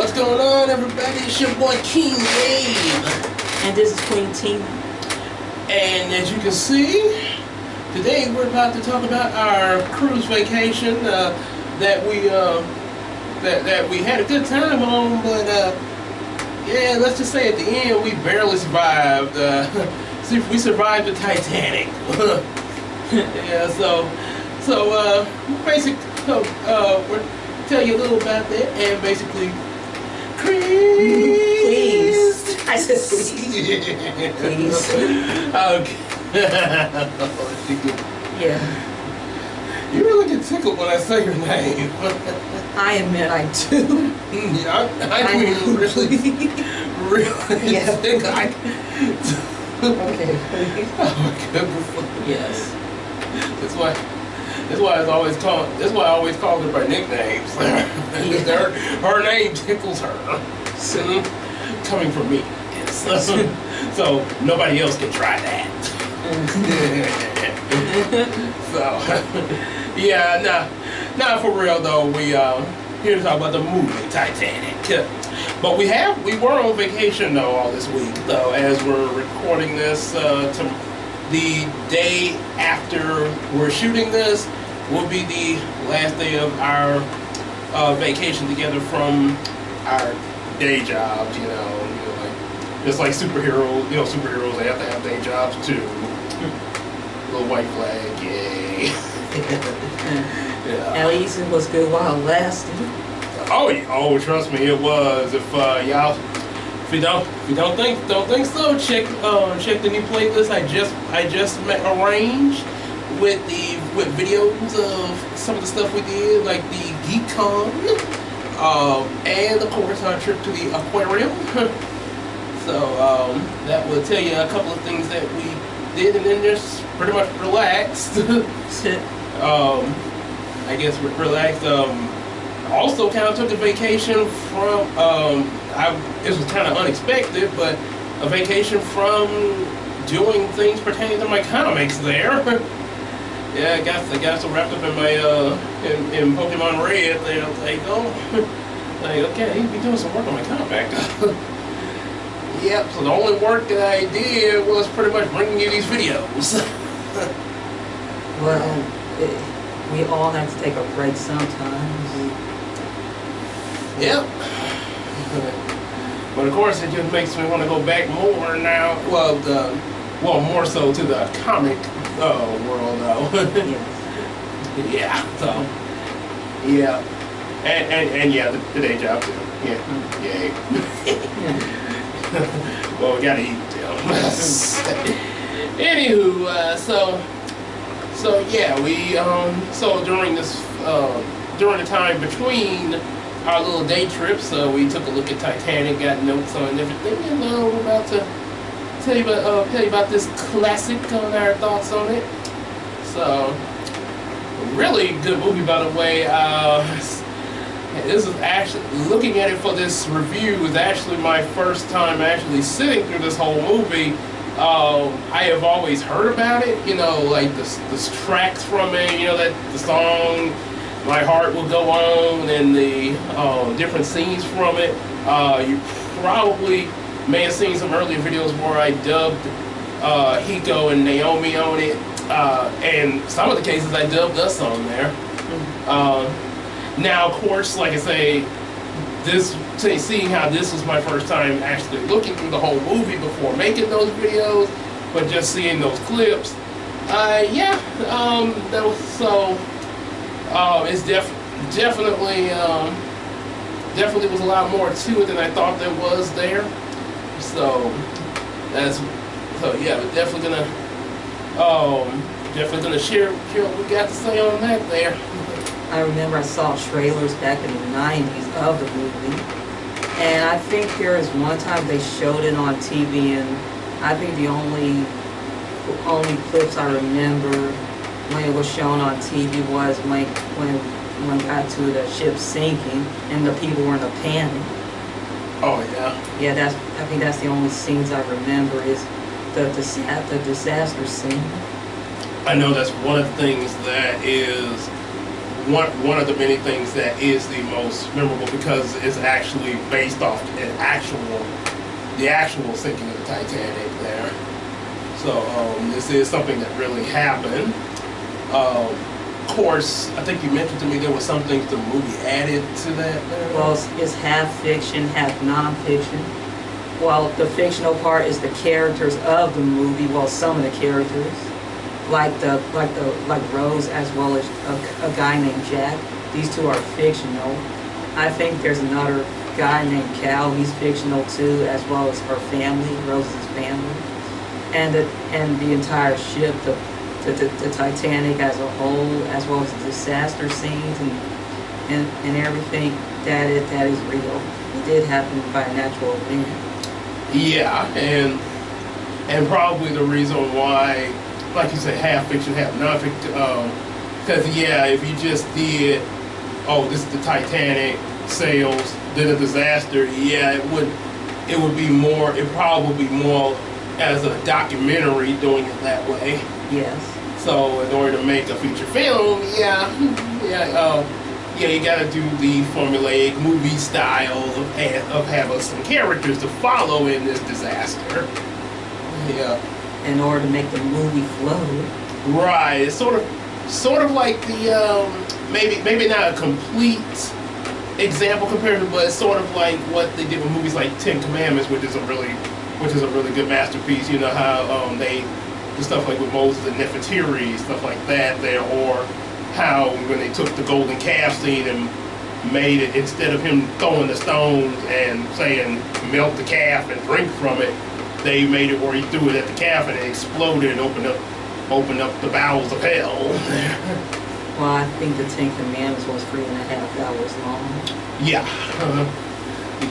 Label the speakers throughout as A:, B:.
A: What's going on, everybody? It's your boy King Abe.
B: And this is Queen Tina.
A: And as you can see, today we're about to talk about our cruise vacation that we had a good time on, but yeah, let's just say at the end we barely survived. See, we survived the Titanic. Yeah, so basically, we'll tell you a little about that, and basically,
B: Please. I said please. Please.
A: Okay.
B: Yeah.
A: You really get tickled when I say your name.
B: I admit I do.
A: Yeah, I mean, really, really.
B: Yeah. Okay.
A: Oh my goodness.
B: Yes.
A: That's why I always call her by nicknames. Her name tickles her. Coming from me. Yes. So nobody else can try that. So yeah, nah, for real though, we here to talk about the movie Titanic. But we were on vacation though all this week though, as we're recording this. The day after we're shooting this will be the last day of our vacation together from our day jobs. You know, like just like superheroes. You know, superheroes, they have to have day jobs too. Little white flag, yay! Yeah.
B: At least it was good while it lasted.
A: Oh, trust me, it was. If y'all, if you don't think so, check the new playlist I just arranged with videos of some of the stuff we did, like the GeekCon, and of course our trip to the aquarium. So that will tell you a couple of things that we did, and then just pretty much relaxed. I guess relaxed. Also kind of took a vacation from, it was kind of unexpected, but a vacation from doing things pertaining to my comics there. Yeah, I got so wrapped up in my, in Pokemon Red, they were like, oh, like, okay, you be doing some work on my comic. Yep, so the only work that I did was pretty much bringing you these videos.
B: Well, we all have to take a break sometimes.
A: Yep. But of course, it just makes me want to go back more now. Well, more so to the comic world, though. Yeah. So, yeah, and yeah, the day job too. Yeah. Yay. Well, we gotta eat too. Anywho, so yeah, we so during the time between our little day trips, we took a look at Titanic, got notes on everything, and we're about to tell you about this classic and our thoughts on it. So, really good movie, by the way. This is actually, looking at it for this review, is actually my first time actually sitting through this whole movie. I have always heard about it, you know, like the tracks from it, you know, that the song My Heart Will Go On, and the different scenes from it. You probably may have seen some earlier videos where I dubbed Hiko and Naomi on it, and some of the cases I dubbed us on there. Now, of course, like I say, seeing how this was my first time actually looking through the whole movie before making those videos, but just seeing those clips, yeah, that was so. It's definitely was a lot more to it than I thought there was there. So yeah, we're definitely gonna share what we got to say on that there.
B: I remember I saw trailers back in the 90s of the movie, and I think there is one time they showed it on TV, and I think the only clips I remember when it was shown on TV was when it got to the ship sinking and the people were in a panic.
A: Oh yeah.
B: Yeah, I think that's the only scenes I remember is the disaster scene.
A: I know that's one of the things that is one of the many things that is the most memorable because it's actually based off the actual sinking of the Titanic there. So this is something that really happened. Of course, I think you mentioned to me there was some things the movie added to that there.
B: Well, it's half fiction, half non-fiction. Well, the fictional part is the characters of the movie. Well, some of the characters, like Rose, as well as a guy named Jack. These two are fictional. I think there's another guy named Cal. He's fictional too, as well as her family, Rose's family, and the entire ship, the Titanic as a whole, as well as the disaster scenes and everything. That is real. It did happen by a natural event.
A: Yeah, and probably the reason why, like you said, half fiction, half non-fiction. Because yeah, if you just did, oh, this is the Titanic sails, then a disaster. Yeah, it would be more. It probably be more as a documentary doing it that way.
B: Yes.
A: So in order to make a feature film, yeah, you got to do the formulaic movie style of having some characters to follow in this disaster. Yeah.
B: In order to make the movie flow.
A: Right. It's sort of like the maybe not a complete example compared to, but it's sort of like what they did with movies like Ten Commandments, which is a really good masterpiece. You know how they do stuff like with Moses and Nefertiti, stuff like that there, or how when they took the golden calf scene and made it, instead of him throwing the stones and saying melt the calf and drink from it, they made it where he threw it at the calf and it exploded and opened up the bowels of hell.
B: Well, I think the Ten Commandments was 3.5 hours long.
A: Yeah.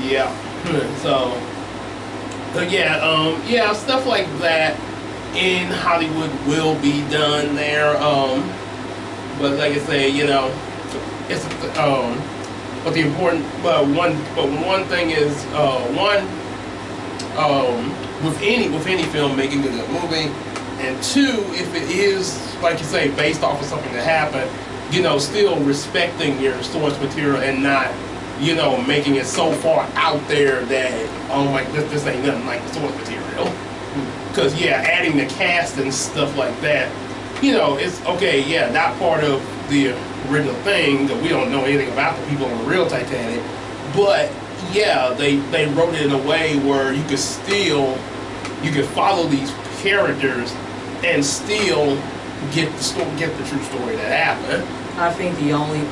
A: Yeah. So yeah, stuff like that in Hollywood will be done there. But like I say, you know, it's but one thing is with any film, making a good movie, and two, if it is, like you say, based off of something that happened, you know, still respecting your source material and not, you know, making it so far out there that, oh my, this ain't nothing like the source material. Because yeah, adding the cast and stuff like that, you know, it's okay, yeah, not part of the original thing, that we don't know anything about the people on the real Titanic, but yeah, they wrote it in a way where you could follow these characters and still get the true story that happened.
B: I think the only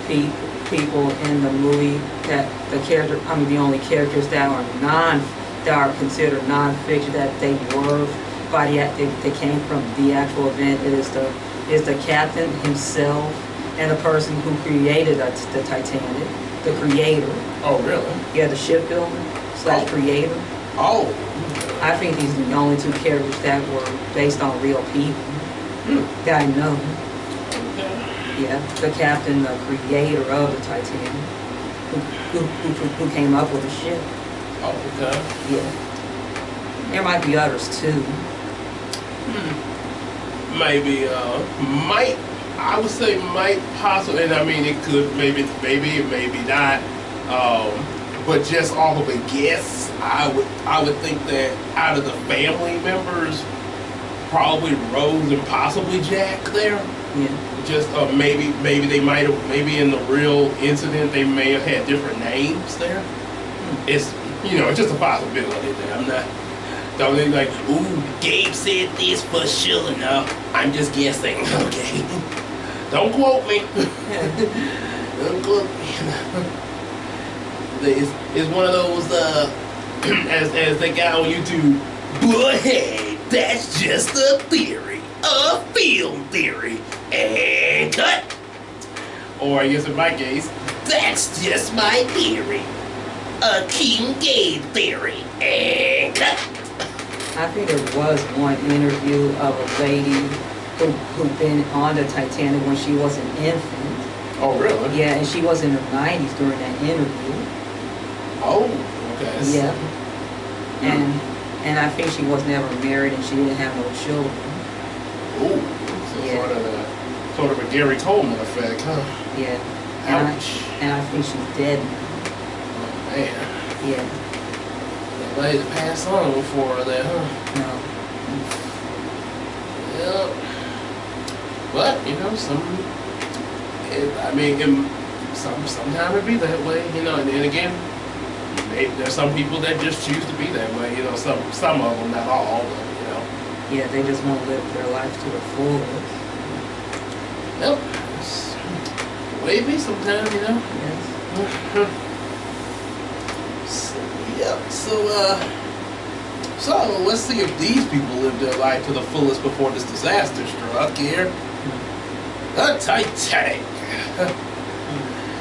B: people in the movie the only characters that are considered non-fiction, that they were they came from the actual event, is the captain himself and the person who created the Titanic, the creator.
A: Oh, really?
B: Yeah, the shipbuilder / creator.
A: Oh.
B: I think these are the only two characters that were based on real people that I know.
A: Okay.
B: Yeah, the captain, the creator of the Titanic, who came up with the ship.
A: Oh, okay.
B: Yeah. There might be others too.
A: Maybe, I would say might possibly, and I mean it could, maybe, not. But just off of a guess, I would think that out of the family members, probably Rose and possibly Jack there.
B: Yeah.
A: Just maybe they might have, maybe in the real incident they may have had different names there. It's, you know, it's just a possibility there. I'm not, don't think like, ooh, Gabe said this for sure. No, I'm just guessing. Okay. Don't quote me. Don't quote me. It's one of those, as they got on YouTube, but hey, that's just a theory, a film theory, and cut. Or I guess in my case, that's just my theory, a King Gabe theory, and cut.
B: I think there was one interview of a lady who'd been on the Titanic when she was an infant.
A: Oh, really?
B: Yeah, and she was in her 90s during that interview.
A: Oh, okay.
B: Yeah. And I think she was never married and she didn't have no children.
A: Ooh, so
B: Yeah.
A: sort of Sort of a Gary Coleman effect, huh?
B: Yeah.
A: Ouch.
B: And I think she's dead now.
A: Oh, man.
B: Yeah.
A: Nobody to pass on for that, huh?
B: No.
A: Yeah. But, you know, sometimes it be that way, you know, and again, there's some people that just choose to be that way, you know, some of them, not all, but, you know.
B: Yeah, they just won't live their life to the fullest.
A: Nope. It's the way it be sometimes, you know.
B: Yes.
A: So let's see if these people lived their life to the fullest before this disaster struck here. The Titanic.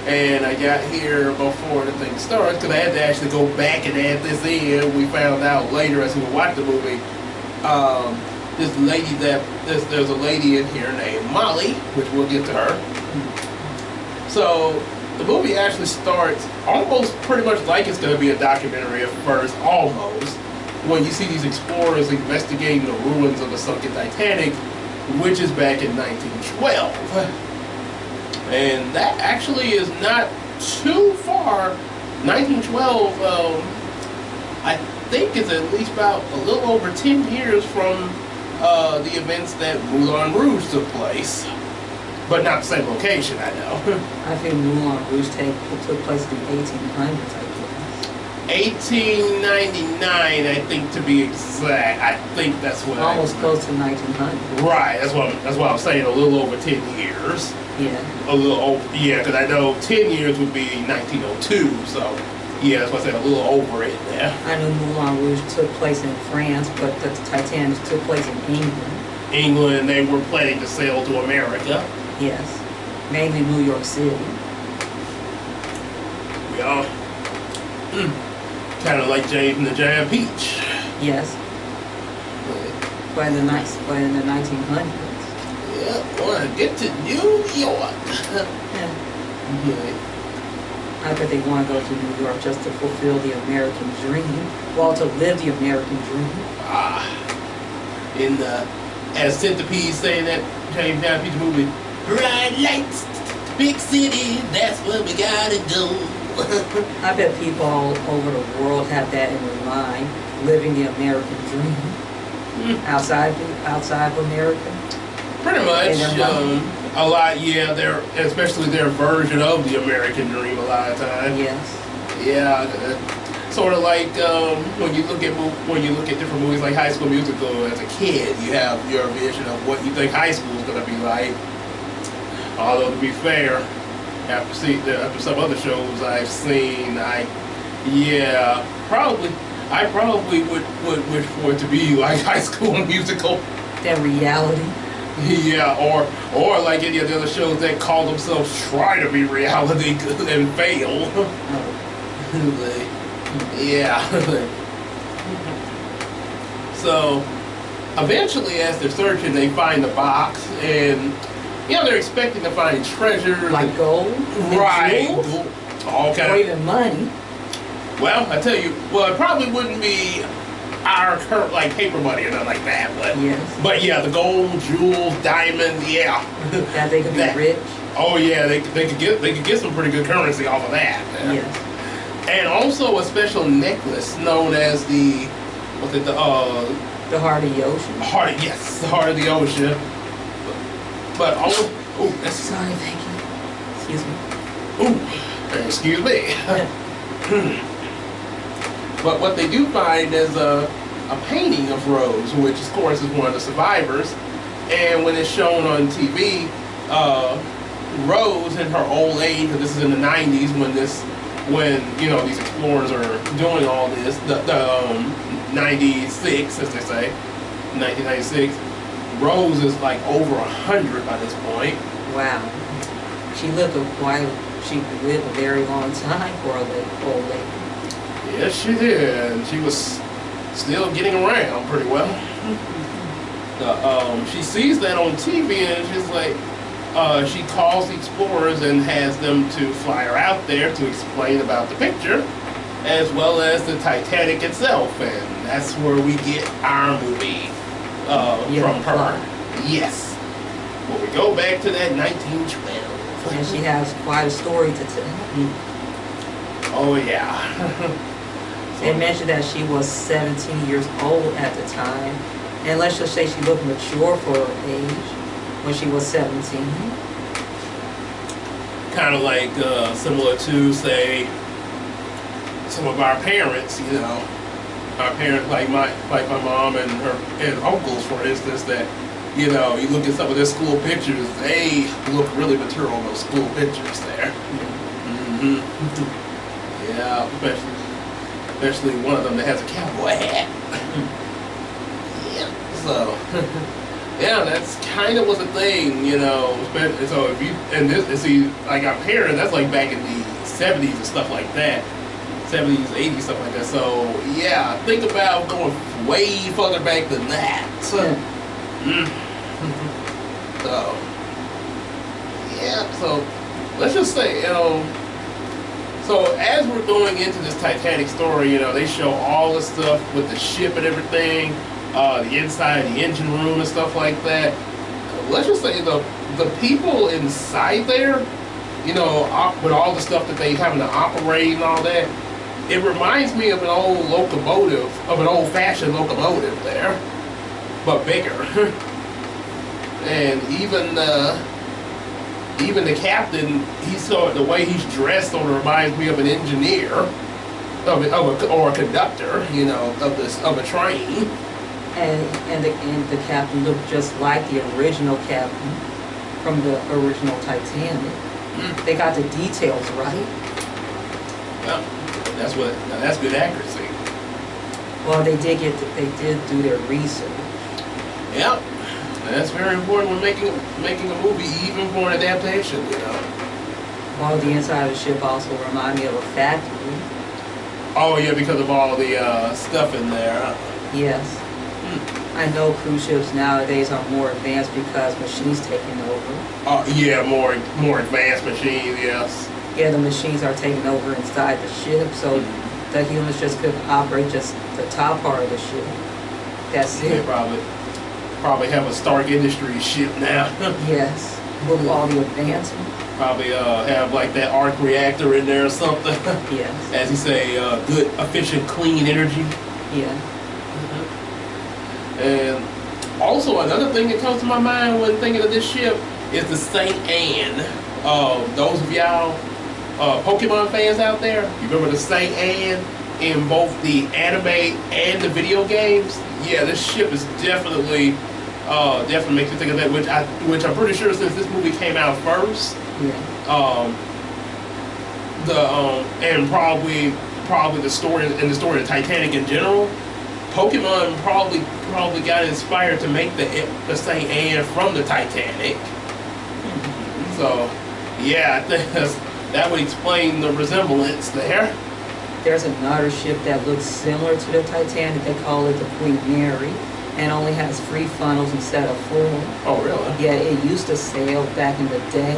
A: And I got here before the thing starts because I had to actually go back and add this in. We found out later as we watched the movie. There's a lady in here named Molly, which we'll get to her. So the movie actually starts almost pretty much like it's going to be a documentary at first, almost, when you see these explorers investigating the ruins of the sunken Titanic, which is back in 1912. And that actually is not too far. 1912, I think, is at least about a little over 10 years from the events that Moulin Rouge took place. But not the same location, I know.
B: I think Moulin Rouge took place in the 1800s, I guess.
A: 1899, I think, to be exact. I think that's what
B: almost close to 1900.
A: Right, that's what I'm saying, a little over 10 years.
B: Yeah.
A: A little over, yeah, because I know 10 years would be 1902, so yeah, that's what I said, a little over it there.
B: I know Moulin Rouge took place in France, but the Titanic took place in England.
A: England, they were planning to sail to America.
B: Yes, mainly New York City.
A: Yeah. Kind of like James and the Giant Peach.
B: Yes. But in the 1900s.
A: Yeah, want to get to New York.
B: Yeah.
A: Yeah.
B: I bet they want to go to New York just to fulfill the American dream. Well, to live the American dream.
A: In the, as Centipede saying that James Giant Peach movie, bright lights, big city, that's where we gotta go.
B: I bet people all over the world have that in their mind, living the American dream. Outside of America.
A: Pretty much, a lot, yeah, especially their version of the American dream a lot of times.
B: Yes.
A: Yeah, sort of like when you look at different movies like High School Musical as a kid, you have your vision of what you think high school is going to be like. Although to be fair, after some other shows I've seen, I probably would wish for it to be like High School Musical.
B: That reality.
A: Yeah, or like any of the other shows that call themselves try to be reality and fail. Yeah. So eventually, as they're searching, they find the box, and they're expecting to find treasure,
B: like gold,
A: right? All kind
B: or even money.
A: Well, I tell you, it probably wouldn't be our current like paper money or nothing like that, but yeah, the gold, jewels, diamonds, yeah.
B: That they could be rich.
A: Oh yeah, they could get some pretty good currency off of that.
B: Yes.
A: And also a special necklace known as the
B: heart of the ocean.
A: Yes, the heart of the ocean. But
B: sorry, thank you.
A: Excuse me. But what they do find is a painting of Rose, which of course is one of the survivors. And when it's shown on TV, Rose in her old age, because this is in the 90s when these explorers are doing all this, the 96, as they say, 1996. Rose is like over 100 by this point.
B: Wow. She lived a very long time for an old lady.
A: Yes, she did. She was still getting around pretty well. She sees that on TV and she's like, she calls the explorers and has them to fly her out there to explain about the picture, as well as the Titanic itself, and that's where we get our movie from her. Yes. Well, we go back to that 1912.
B: And she has quite a story to tell.
A: Oh, yeah.
B: They mentioned that she was 17 years old at the time. And let's just say she looked mature for her age when she was 17.
A: Kind of like similar to, say, some of our parents, you know. Our parents, like my mom and her and uncles, for instance, that, you know, you look at some of their school pictures, they look really mature on those school pictures there. Mm-hmm. Yeah, especially one of them that has a cowboy hat. Yeah, so yeah, that's kind of was a thing, you know. So if you and see, like our parents, that's like back in the 70s and stuff like that. 70s, 80s, stuff like that. So yeah, think about going way further back than that. So yeah, so let's just say, you know, so as we're going into this Titanic story, you know, they show all the stuff with the ship and everything, the inside, the engine room and stuff like that. Let's just say the people inside there, you know, with all the stuff that they having to operate and all that, it reminds me of an old locomotive, of an old-fashioned locomotive there, but bigger. And even the captain, the way he's dressed sort of reminds me of an engineer, or a conductor, you know, of a train.
B: And the captain looked just like the original captain from the original Titanic. They got the details right.
A: Yeah. That's good accuracy.
B: Well, they did do their research.
A: Yep, that's very important when making a movie, even for an adaptation. You know.
B: Well, the inside of the ship also remind me of a factory.
A: Oh yeah, because of all the stuff in there.
B: Yes. I know cruise ships nowadays are more advanced because machines taking over.
A: Yeah, more advanced machines. Yes.
B: Yeah, the machines are taking over inside the ship, so the humans just could operate just the top part of the ship. That's it.
A: They probably have a Stark Industries ship now.
B: Yes, with all the advancements.
A: Probably have like that arc reactor in there or something.
B: Yes.
A: As you say, good, efficient, clean energy.
B: Yeah.
A: And also another thing that comes to my mind when thinking of this ship is the Saint Anne. Those of y'all Pokemon fans out there, you remember the Saint Anne in both the anime and the video games? Yeah, this ship is definitely makes you think of that, which I'm pretty sure since this movie came out first,
B: yeah.
A: And probably the story of Titanic in general, Pokemon probably got inspired to make the Saint Anne from the Titanic. So yeah, I think that would explain the resemblance there.
B: There's another ship that looks similar to the Titanic. They call it the Queen Mary, and only has 3 funnels instead of 4.
A: Oh, really?
B: Yeah, it used to sail back in the day,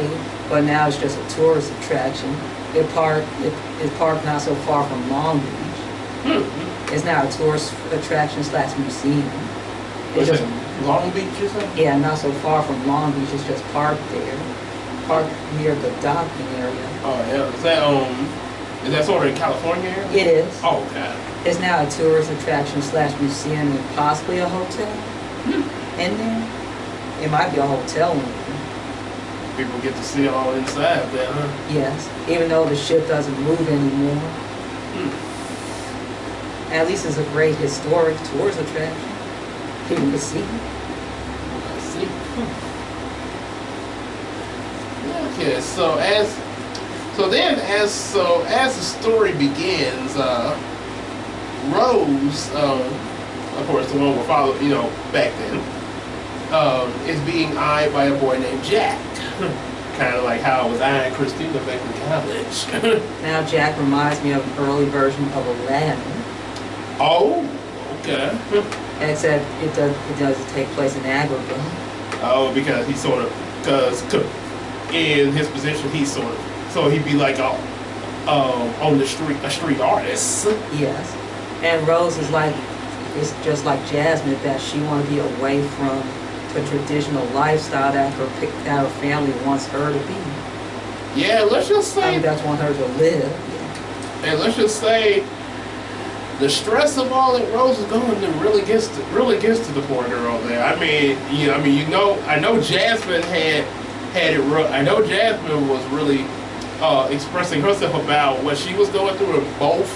B: but now it's just a tourist attraction. It's parked not so far from Long Beach. It's now a tourist attraction / museum. It's just
A: Long Beach, you said?
B: Yeah, not so far from Long Beach. It's just parked there, parked near the docking area.
A: Oh yeah, is that sort of in California area?
B: It is.
A: Oh, okay.
B: It's now a tourist attraction / museum and possibly a hotel in there. It might be a hotel in there.
A: People get to see all inside there, huh?
B: Yes, even though the ship doesn't move anymore. At least it's a great historic tourist attraction. People can see.
A: I see. Okay, so as the story begins, Rose, of course, the one we're following, you know, back then, is being eyed by a boy named Jack. Kind of like how I was eyeing Christina back in college.
B: Now Jack reminds me of an early version of Aladdin.
A: Oh, okay.
B: Except it doesn't take place in Agrabah.
A: Oh, because in his position, so he'd be like on the street, a street artist.
B: Yes, and Rose is just like Jasmine, that she want to be away from the traditional lifestyle that her family wants her to be.
A: Yeah, let's just say.
B: I mean, that's want her to live. Yeah.
A: And let's just say, the stress of all that Rose is going through really gets to the poor girl there. I mean, I know Jasmine had it rough. I know Jasmine was really expressing herself about what she was going through in both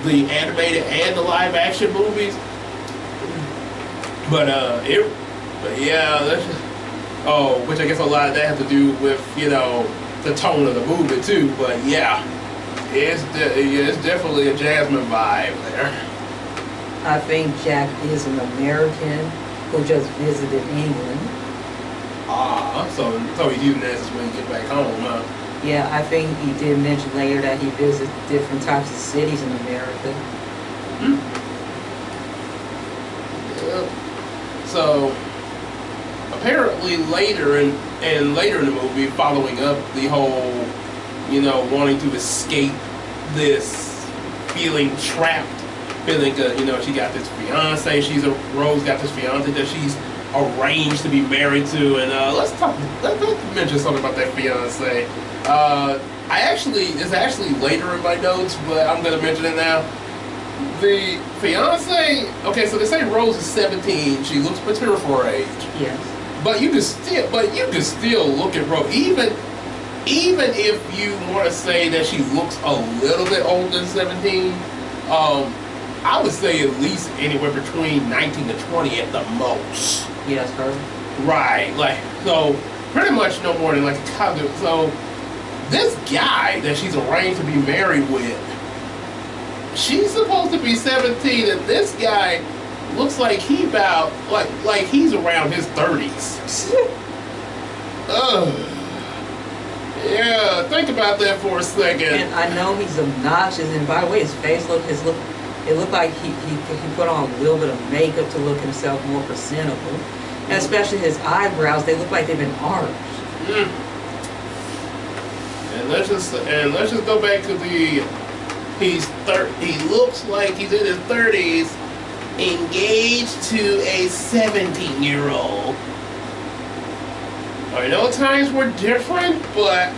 A: the animated and the live action movies. But yeah, that's just, which I guess a lot of that has to do with the tone of the movie too. But yeah. It's definitely a Jasmine vibe there.
B: I think Jack is an American who just visited England.
A: So he's using that when he get back home, huh?
B: Yeah, I think he did mention later that he visited different types of cities in America.
A: Hmm. Yeah. So apparently later in the movie, following up the whole wanting to escape this feeling trapped, feeling she got this fiance, Rose got this fiance that she's arranged to be married to, and let's mention something about that fiance. It's actually later in my notes, but I'm gonna mention it now. The fiance, okay, so they say Rose is 17, she looks mature for her age.
B: Yes.
A: But you can still look at Rose, even if you want to say that she looks a little bit older than 17, I would say at least anywhere between 19 to 20 at the most.
B: Yes, her.
A: Right, so pretty much no more than a college. So this guy that she's arranged to be married with, she's supposed to be 17, and this guy looks like he's around his 30s. Ugh. Yeah, think about that for a second.
B: And I know he's obnoxious, and by the way, his face it looked like he put on a little bit of makeup to look himself more presentable. And especially his eyebrows, they look like they've been arched.
A: Mm. And let's just go back to he looks like he's in his 30s, engaged to a 17-year-old. I know times were different, but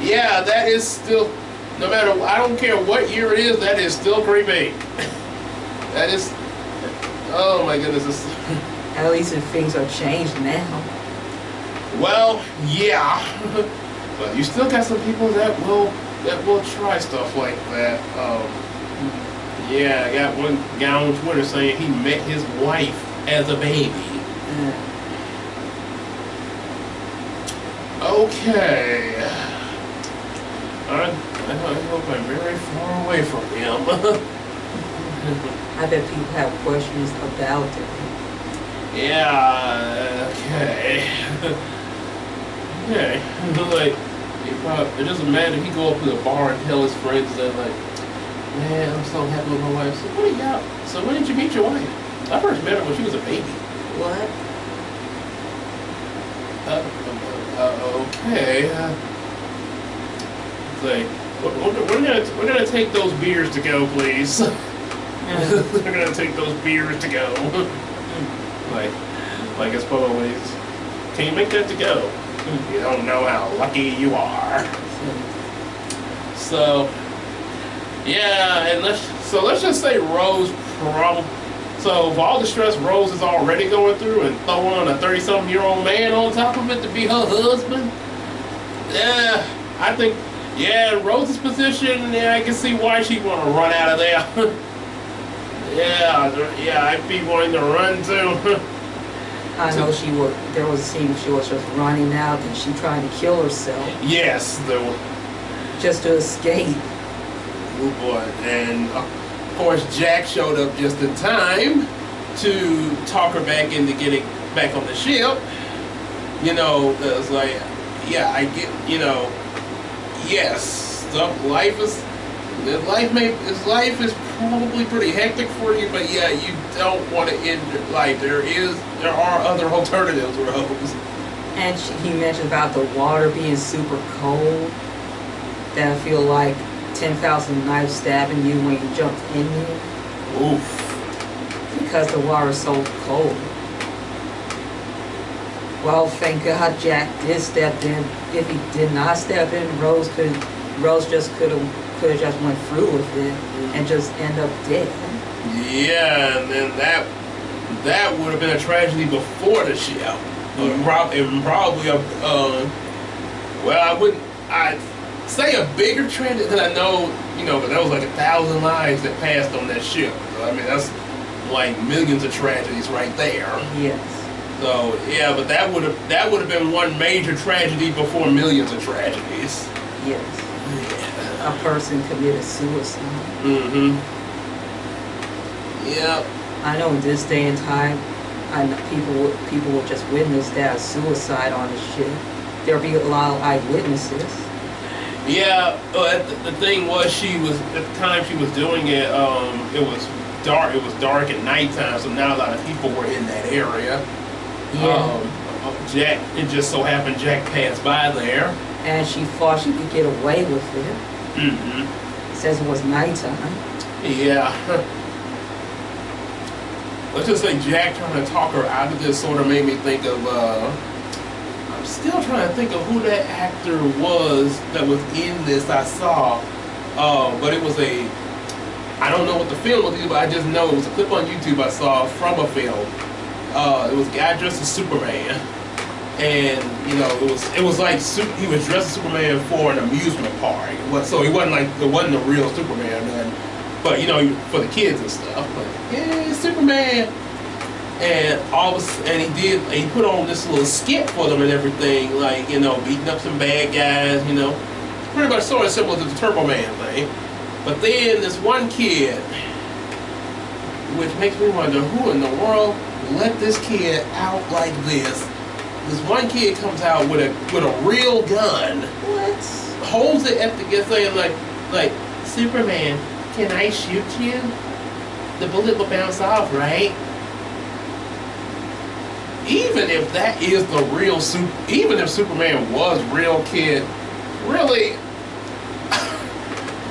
A: yeah, that is still, no matter, I don't care what year it is, that is still creepy. That is, oh my goodness.
B: At least if things are changed now.
A: Well, yeah, but you still got some people that will try stuff like that. Yeah, I got one guy on Twitter saying he met his wife as a baby. Okay. I hope I'm very far away from him.
B: I bet people have questions about it.
A: Yeah, okay. Okay. It doesn't matter if he go up to the bar and tell his friends that man, I'm so happy with my wife. So when did you meet your wife? I first met her when she was a baby.
B: What?
A: Okay. We're gonna take those beers to go, please. We're gonna take those beers to go. Like it's always. Can you make that to go? You don't know how lucky you are. So yeah, and let's just say Rose probably. So for all the stress Rose is already going through, and throw on a 30-something-year-old man on top of it to be her husband, yeah, I think, yeah, in Rose's position, yeah, I can see why she'd want to run out of there. yeah, I'd be wanting to run too.
B: I know there was a scene she was just running out and she tried to kill herself.
A: Yes,
B: just to escape.
A: Oh boy, and of course Jack showed up just in time to talk her back into getting back on the ship. It's like, yeah, I get, yes, life is probably pretty hectic for you, but yeah, you don't want to end your life. There are other alternatives, Rose.
B: And he mentioned about the water being super cold. That I feel like 10,000 knives stabbing you when you jumped in there.
A: Oof.
B: Because the water is so cold. Well, thank God Jack did step in. If he did not step in, Rose just could have just went through with it and just end up dead.
A: Yeah, and then that would have been a tragedy before the show.
B: Yeah.
A: Probably I'd say a bigger tragedy, because I know, but that was like 1,000 lives that passed on that ship. So, I mean, that's like millions of tragedies right there.
B: Yes.
A: So yeah, but that would have been one major tragedy before millions of tragedies.
B: Yes.
A: Yeah.
B: A person committed suicide.
A: Mm-hmm. Yep.
B: I know in this day and time, I know people will just witness that suicide on the ship. There'll be a lot of eyewitnesses.
A: Yeah. The thing was, at the time she was doing it. It was dark. It was dark at nighttime, so not a lot of people were in that area.
B: Yeah.
A: It just so happened Jack passed by there.
B: And she thought she could get away with it.
A: Mm-hmm.
B: It says it was nighttime.
A: Yeah. Let's just say Jack trying to talk her out of this sort of made me think of, I'm still trying to think of who that actor was that was in this I saw. But it was I don't know what the film was, but I just know it was a clip on YouTube I saw from a film. It was a guy dressed as Superman, and it was like he was dressed as Superman for an amusement park. It wasn't a real Superman, but for the kids and stuff. But yeah, Superman, and he put on this little skit for them and everything, like beating up some bad guys, pretty much sort of similar to the Turbo Man thing. But then this one kid, which makes me wonder who in the world let this kid out like this. This one kid comes out with a real gun.
B: What?
A: Holds it at the gun, saying like Superman, can I shoot you? The bullet will bounce off, right? Even if that is the real even if Superman was real, kid, really,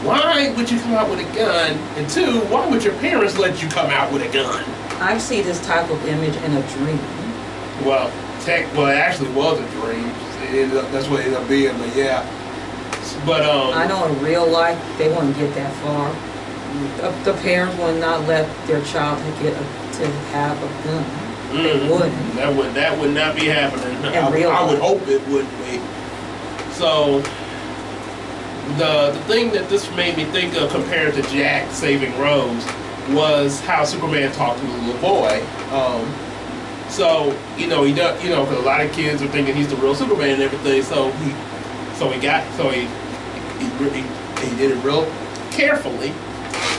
A: why would you come out with a gun? And two, why would your parents let you come out with a gun?
B: I see this type of image in a dream.
A: Well, it actually was a dream. That's what it ended up being, but yeah. But
B: I know in real life they wouldn't get that far. The parents would not let their child to have a gun. They wouldn't.
A: That would not be happening.
B: I
A: would hope it wouldn't be. So the thing that this made me think of compared to Jack saving Rose was how Superman talked to the little boy. So he does, because a lot of kids are thinking he's the real Superman and everything. So he did it real carefully.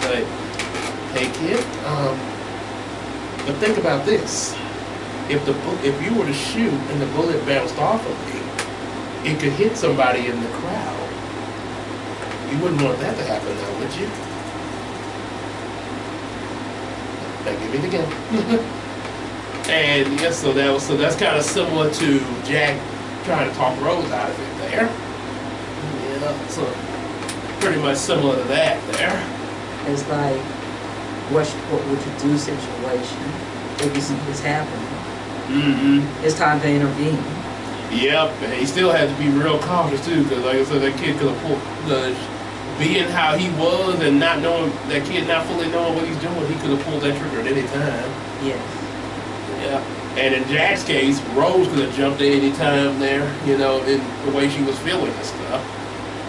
A: Like, hey kid, but think about this: if you were to shoot and the bullet bounced off of me, it could hit somebody in the crowd. You wouldn't want that to happen, though, would you? Now give me the gun. And yes, so that's kind of similar to Jack trying to talk Rose out of it there. Yeah, so pretty much similar to that there.
B: It's like, what would you do situation if you see this happening?
A: Mm-hmm.
B: It's time to intervene.
A: Yep, and he still had to be real cautious too, because like I said, that kid could have pulled being how he was and not knowing, that kid not fully knowing what he's doing, he could have pulled that trigger at any time.
B: Yes.
A: Yeah. And in Jack's case, Rose could have jumped at any time there, in the way she was feeling and stuff.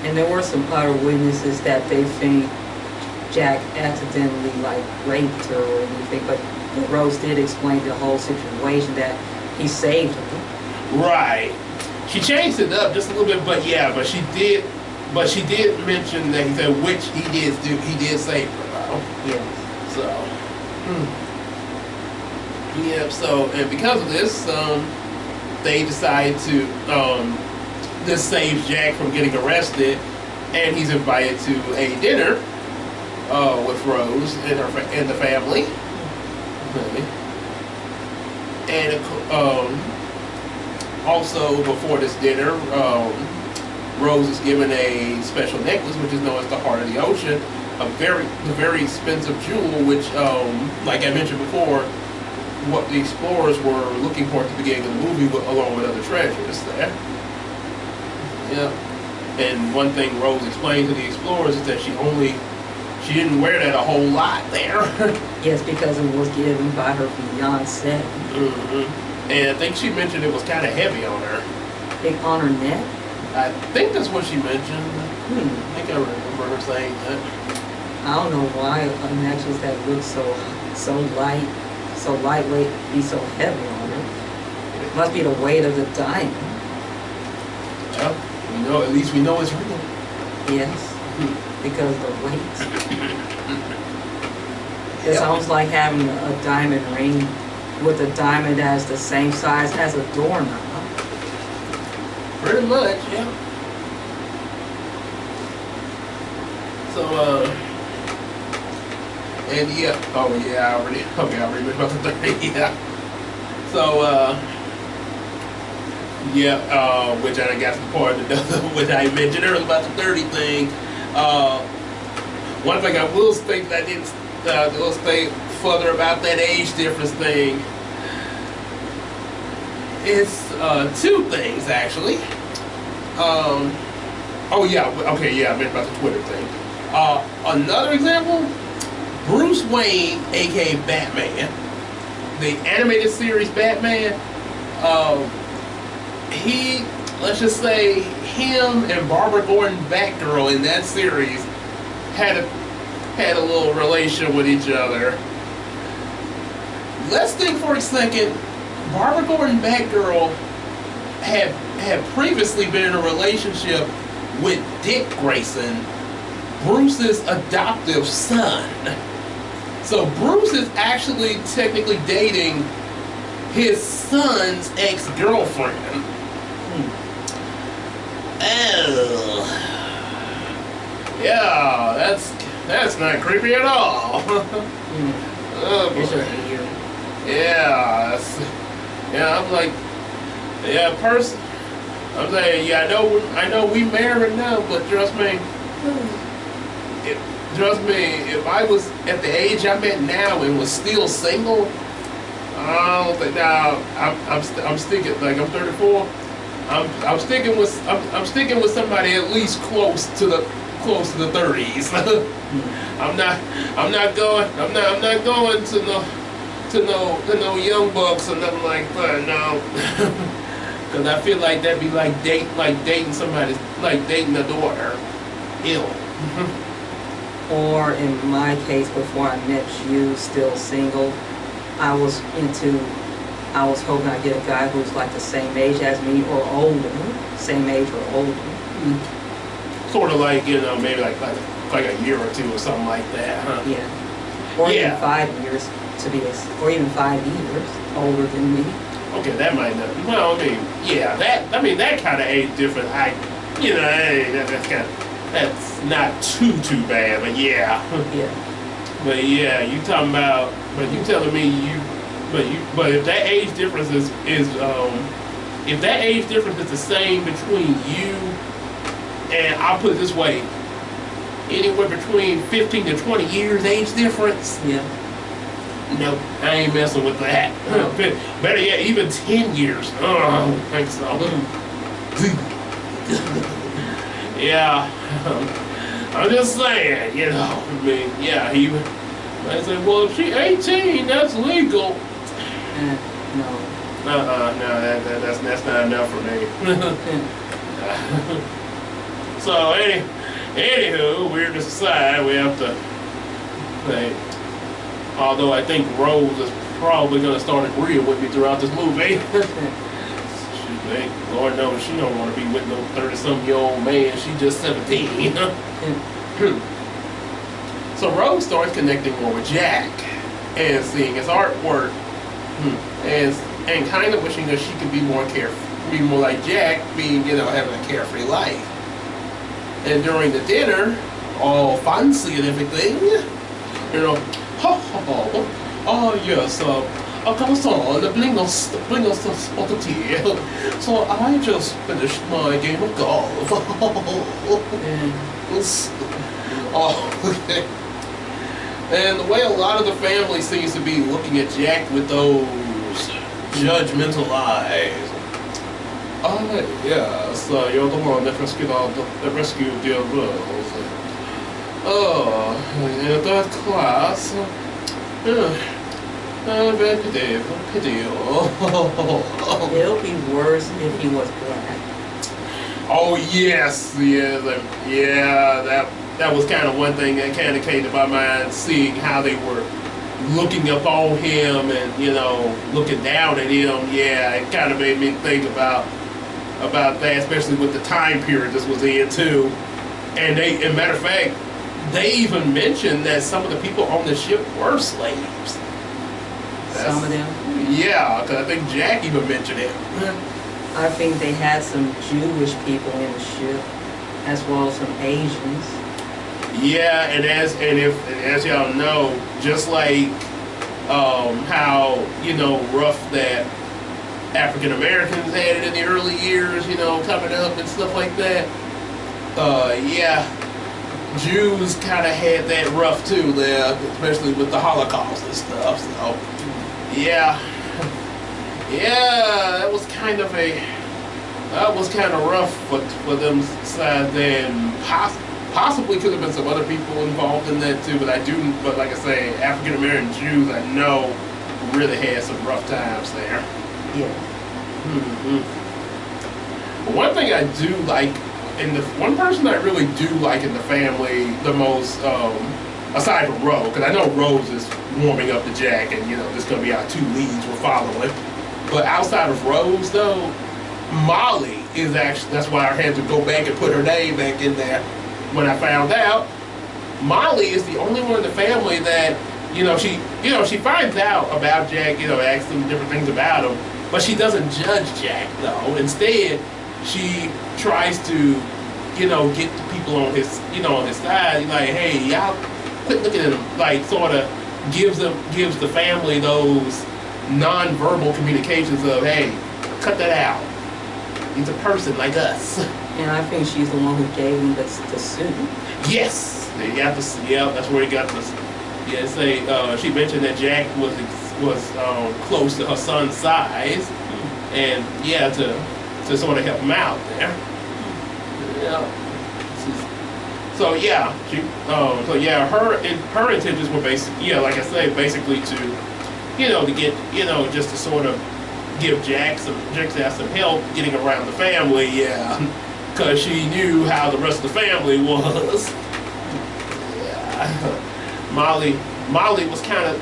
B: And there were some other witnesses that they think Jack accidentally raped her or anything, but Rose did explain the whole situation that he saved her.
A: Right. She changed it up just a little bit, but she did mention that he said which he did save her though.
B: Yes.
A: So. Yep. So and because of this, they decided to this saves Jack from getting arrested, and he's invited to a dinner with Rose and the family. And also before this dinner, Rose is given a special necklace, which is known as the Heart of the Ocean, a very expensive jewel, which, like I mentioned before, what the explorers were looking for at the beginning of the movie, along with other treasures there. Yeah. And one thing Rose explained to the explorers is that she didn't wear that a whole lot there.
B: Yes, because it was given by her fiance.
A: And I think she mentioned it was kind of heavy on her.
B: On her neck?
A: I think that's what she mentioned. I think I remember her saying that.
B: I don't know why a necklace that looks so light, so lightweight, be so heavy on her. It must be the weight of the diamond.
A: Well, at least we know it's real.
B: Yes. Because the weight. It's almost like having a diamond ring with a diamond that's the same size as a doorknob.
A: Pretty much, yeah. So, and yeah, I already went about the 30, yeah. So, which I got to the part which I mentioned earlier about the 30 thing. One thing I will state that I didn't state further about that age difference thing is two things actually. I meant about the Twitter thing. Another example, Bruce Wayne, aka Batman, the animated series Batman. Let's just say him and Barbara Gordon Batgirl in that series had a little relation with each other. Let's think for a second. Barbara Gordon Batgirl had previously been in a relationship with Dick Grayson, Bruce's adoptive son. So Bruce is actually technically dating his son's ex-girlfriend. Oh. Yeah, that's not creepy at all. Oh, yeah, I'm like, I'm saying, I know we married now, but trust me, if I was at the age I'm at now and was still single, I don't think I'm sticking, like I'm 34. I'm sticking with somebody at least close to the 30s. I'm not going to no young bucks or nothing like that. No, because I feel like that'd be like dating somebody, like dating a daughter. Ew.
B: Or in my case, before I met you, still single, I was hoping I'd get a guy who's like the same age as me or older. Same age or older.
A: Sort of like, maybe like a year or two or something like that, huh?
B: Yeah. Or even 5 years or even 5 years older than me.
A: Okay, that might not. Well, that kind of age difference. That's not too bad, but yeah.
B: Yeah.
A: But yeah, you telling me but if that age difference is if that age difference is the same between you and, I'll put it this way, anywhere between 15 to 20 years age difference.
B: Yeah.
A: No, I ain't messing with that.
B: No.
A: Better yet, even 10 years. Oh, I don't think so. Yeah. I'm just saying, I said, well, if she's 18, that's legal.
B: No.
A: No, that's not enough for me. So, anywho, weirdness aside, we have to say, although I think Rose is probably going to start agreeing with me throughout this movie. Lord knows she don't want to be with no 30-some-year-old man. She's just 17. So Rose starts connecting more with Jack and seeing his artwork, and kind of wishing that she could be more like Jack, being having a carefree life. And during the dinner, all fancy and everything, yes, bring us the tea. So I just finished my game of golf. Okay. And the way a lot of the family seems to be looking at Jack with those judgmental eyes. Oh, yes, you're the one that rescued your girls. Oh, in third class. Very pity.
B: It'll be worse if he was black.
A: Oh, yes, yeah, that was kind of one thing that kind of came to my mind, seeing how they were looking up on him and, looking down at him. Yeah, it kind of made me think about that, especially with the time period this was in, too. And as a matter of fact, they even mentioned that some of the people on the ship were slaves.
B: Some of them?
A: Yeah, because I think Jack even mentioned it.
B: I think they had some Jewish people in the ship, as well as some Asians.
A: Yeah, and as y'all know, just like how rough that African Americans had it in the early years, coming up and stuff like that. Yeah, Jews kind of had that rough too there, especially with the Holocaust and stuff. So yeah, that was kind of rough for them side there, and possibly could have been some other people involved in that too. But like I say, African American Jews I know really had some rough times there.
B: Yeah.
A: One thing I do like, one person I really do like in the family the most, aside from Rose, because I know Rose is warming up to Jack, and this is gonna be our two leads we're following. But outside of Rose, though, Molly is actually, that's why I had to go back and put her name back in there. When I found out, Molly is the only one in the family that, she finds out about Jack, asks him different things about him, but she doesn't judge Jack, though. Instead, she tries to, get the people on his side. Like, hey, y'all quit looking at him. Like, sort of gives the family those non-verbal communications of, hey, cut that out. He's a person like us.
B: And I think she's the one who gave him the suit.
A: Yes, they got the. Yeah, that's where he got this. Yeah, she mentioned that Jack was close to her son's size, and yeah, to sort of help him out there. Yeah. Her intentions were like I say, basically to get just to sort of give Jack some help getting around the family. Yeah. Because she knew how the rest of the family was. Yeah. Molly was kind of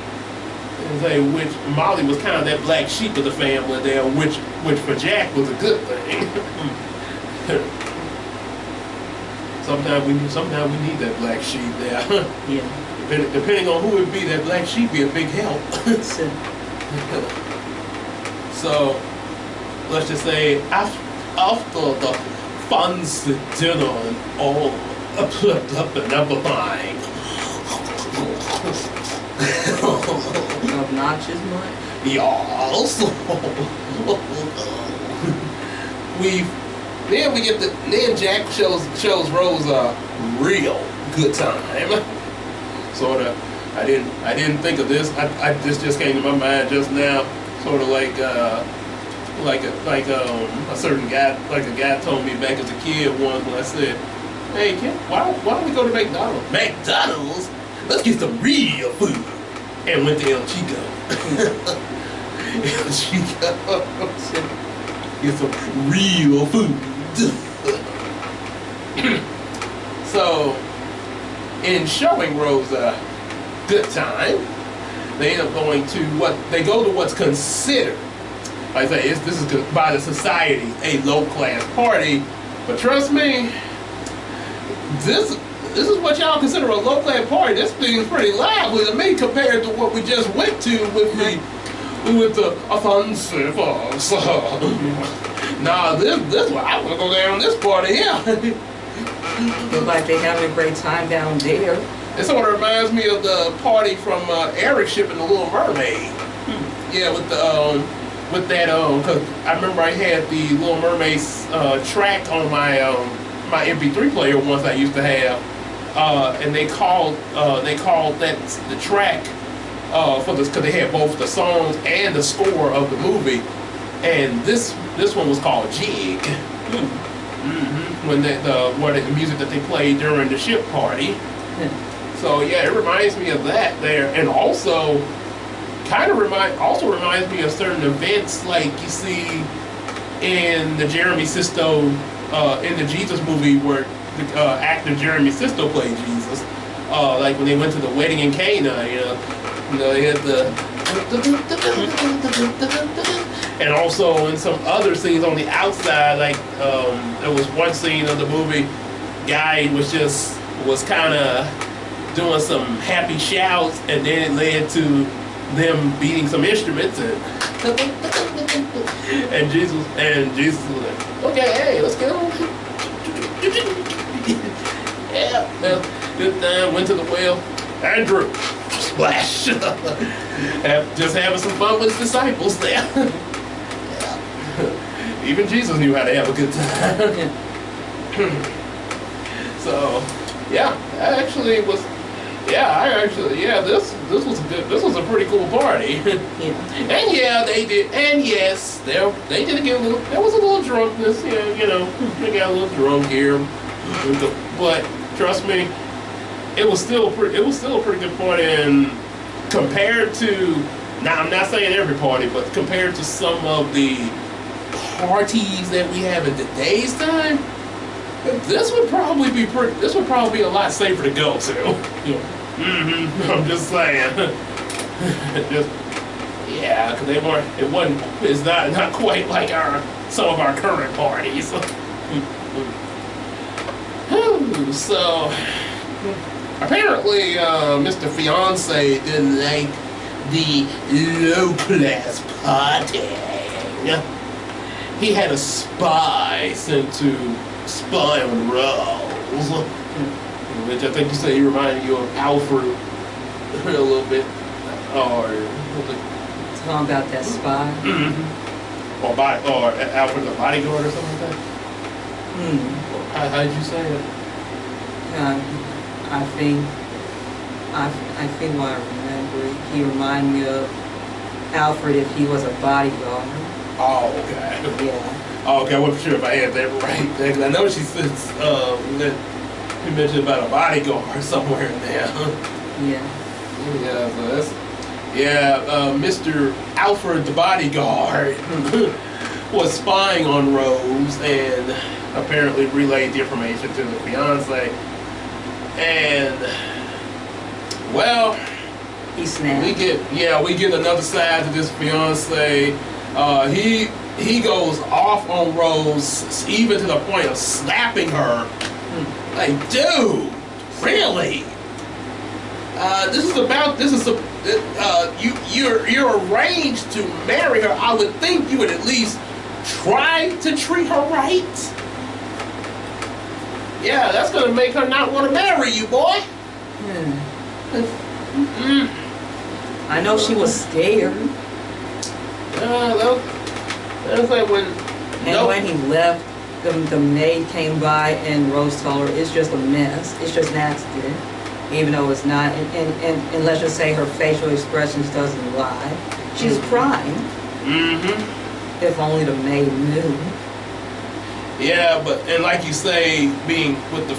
A: that black sheep of the family there, which for Jack was a good thing. Sometimes we need that black sheep there.
B: Yeah.
A: Depending on who it be, that black sheep be a big help. So let's just say after the fancy dinner and all put up and everything.
B: Obnoxious much?
A: Yes. Then Jack shows Rose a real good time. Sort of. I didn't think of this. This just came to my mind just now. Sort of like a certain guy, like a guy told me back as a kid once when I said, hey kid, why don't we go to McDonald's? McDonald's? Let's get some real food. And went to El Chico. El Chico. Get some real food. So, in showing Rose a good time, they end up going to what's considered, like I say, this is by the society a low-class party, but trust me, this is what y'all consider a low-class party. This thing is pretty lively to me compared to what we just went to with the fancy folks. Nah, this one, I want to go down this party here.
B: Look like they having a great time down there.
A: It sort of reminds me of the party from Eric's ship in The Little Mermaid. Yeah, with that, because I remember I had the Little Mermaid track on my my MP3 player once I used to have. and they called that the track for this because they had both the songs and the score of the movie, and this one was called Jig. When the music that they played during the ship party. So yeah, it reminds me of that there, and also reminds me of certain events like you see in the Jeremy Sisto in the Jesus movie where the actor Jeremy Sisto played Jesus. Like when they went to the wedding in Cana, you know, they had the and also in some other scenes on the outside, like there was one scene of the movie, guy was kind of doing some happy shouts, and then it led to them beating some instruments, and Jesus was like, okay, hey, let's get on. Yeah, well, good time. Went to the well. Andrew, splash. Just having some fun with his disciples there. Even Jesus knew how to have a good time. So, yeah, this was a pretty cool party. And yeah, they did, and yes, they did get a little. There was a little drunkenness, you know, they got a little drunk here, but trust me, it was still a pretty good party. And compared to, now I'm not saying every party, but compared to some of the parties that we have in today's time, this would probably be a lot safer to go to.
B: Yeah.
A: I'm just saying. Because it's not quite like some of our current parties. So apparently Mr. Fiance didn't like the low class party. He had a spy sent to spy on Rose, which I think you say he reminded you of Alfred a little bit, or
B: talking about that spy,
A: or Alfred the bodyguard or something like that. How did you say it?
B: I think what I remember, he reminded me of Alfred if he was a bodyguard.
A: Oh, okay.
B: Yeah.
A: Oh, okay, I wasn't sure if I had that right. Because I know she said that you mentioned about a bodyguard somewhere in there.
B: Yeah.
A: Yeah, so Mr. Alfred the bodyguard was spying on Rose and apparently relayed the information to the fiance. And well,
B: he snapped.
A: We get another side to this fiance. He goes off on Rose, even to the point of slapping her. Like, dude, really? You're arranged to marry her. I would think you would at least try to treat her right. Yeah, that's gonna make her not want to marry you, boy.
B: I know she was scared.
A: That's like when.
B: When he left, the maid came by and Rose told her it's just a mess. It's just an accident, even though it's not. And let's just say her facial expressions doesn't lie. She's crying. If only the maid knew.
A: Yeah, and like you say, being with the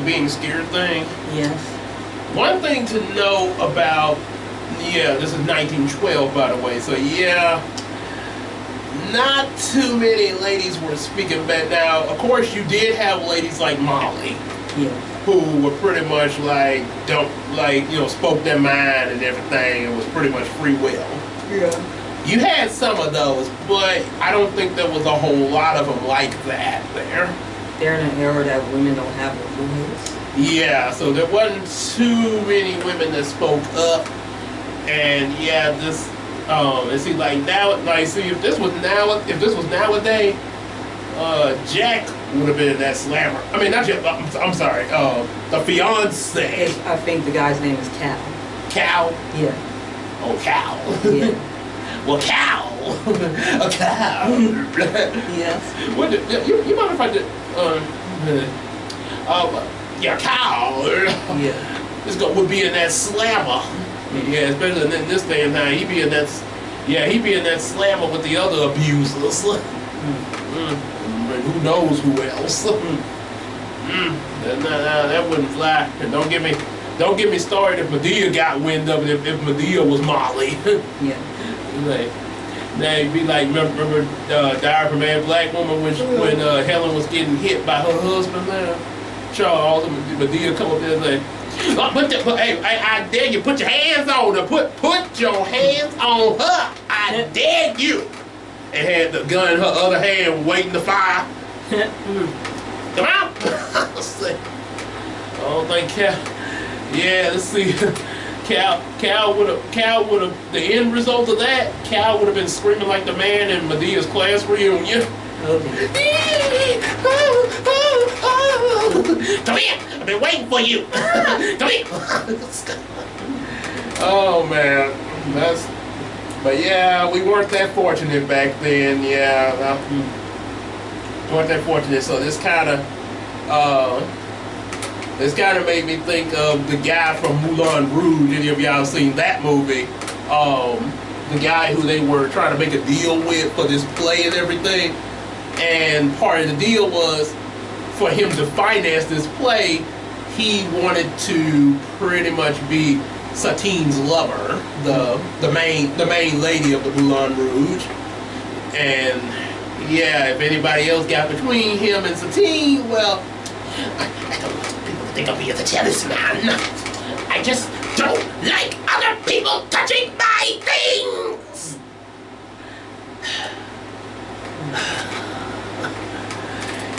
A: being scared thing.
B: Yes.
A: One thing to know about, this is 1912, by the way. So not too many ladies were speaking back. Now, of course, you did have ladies like Molly, who were pretty much like spoke their mind and everything. It was pretty much free will.
B: Yeah.
A: You had some of those, but I don't think there was a whole lot of them like that there.
B: They're in an era that women don't have a voice.
A: Yeah, so there wasn't too many women that spoke up, and it seems like now, if this was nowadays, Jack would have been that slammer. I mean, not Jack. I'm sorry. The fiance.
B: I think the guy's name is Cal.
A: Cal.
B: Yeah.
A: Oh, Cal.
B: Yeah.
A: Well, Cal. A cow.
B: Yes.
A: You mind if I did? yeah, cow.
B: Yeah.
A: This guy would be in that slammer. Yeah, especially in this day and time, he be in that slammer with the other abusers. And who knows who else? That wouldn't fly. And don't get me started if Medea got wind of it. If Medea was Molly.
B: Yeah.
A: Now you'd be like, remember Diary of a Mad Black Woman when Helen was getting hit by her husband, man. Charles and Medea come up there and say, hey, I dare you, put your hands on her. Put your hands on her. I dare you. And had the gun in her other hand waiting to fire. Come out. I don't think Cal. Yeah, let's see. Cal would have the end result of that. Cal would have been screaming like the man in Medea's class reunion. Come here! I've been waiting for you. Come here. Oh man, but yeah, we weren't that fortunate back then. Yeah, we weren't that fortunate. So this kind of made me think of the guy from Moulin Rouge. Any of y'all seen that movie? The guy who they were trying to make a deal with for this play and everything. And part of the deal was for him to finance this play, he wanted to pretty much be Satine's lover, the main lady of the Moulin Rouge. And yeah, if anybody else got between him and Satine, well, I don't want people to think of me as a jealous man. I just don't like other people touching my things.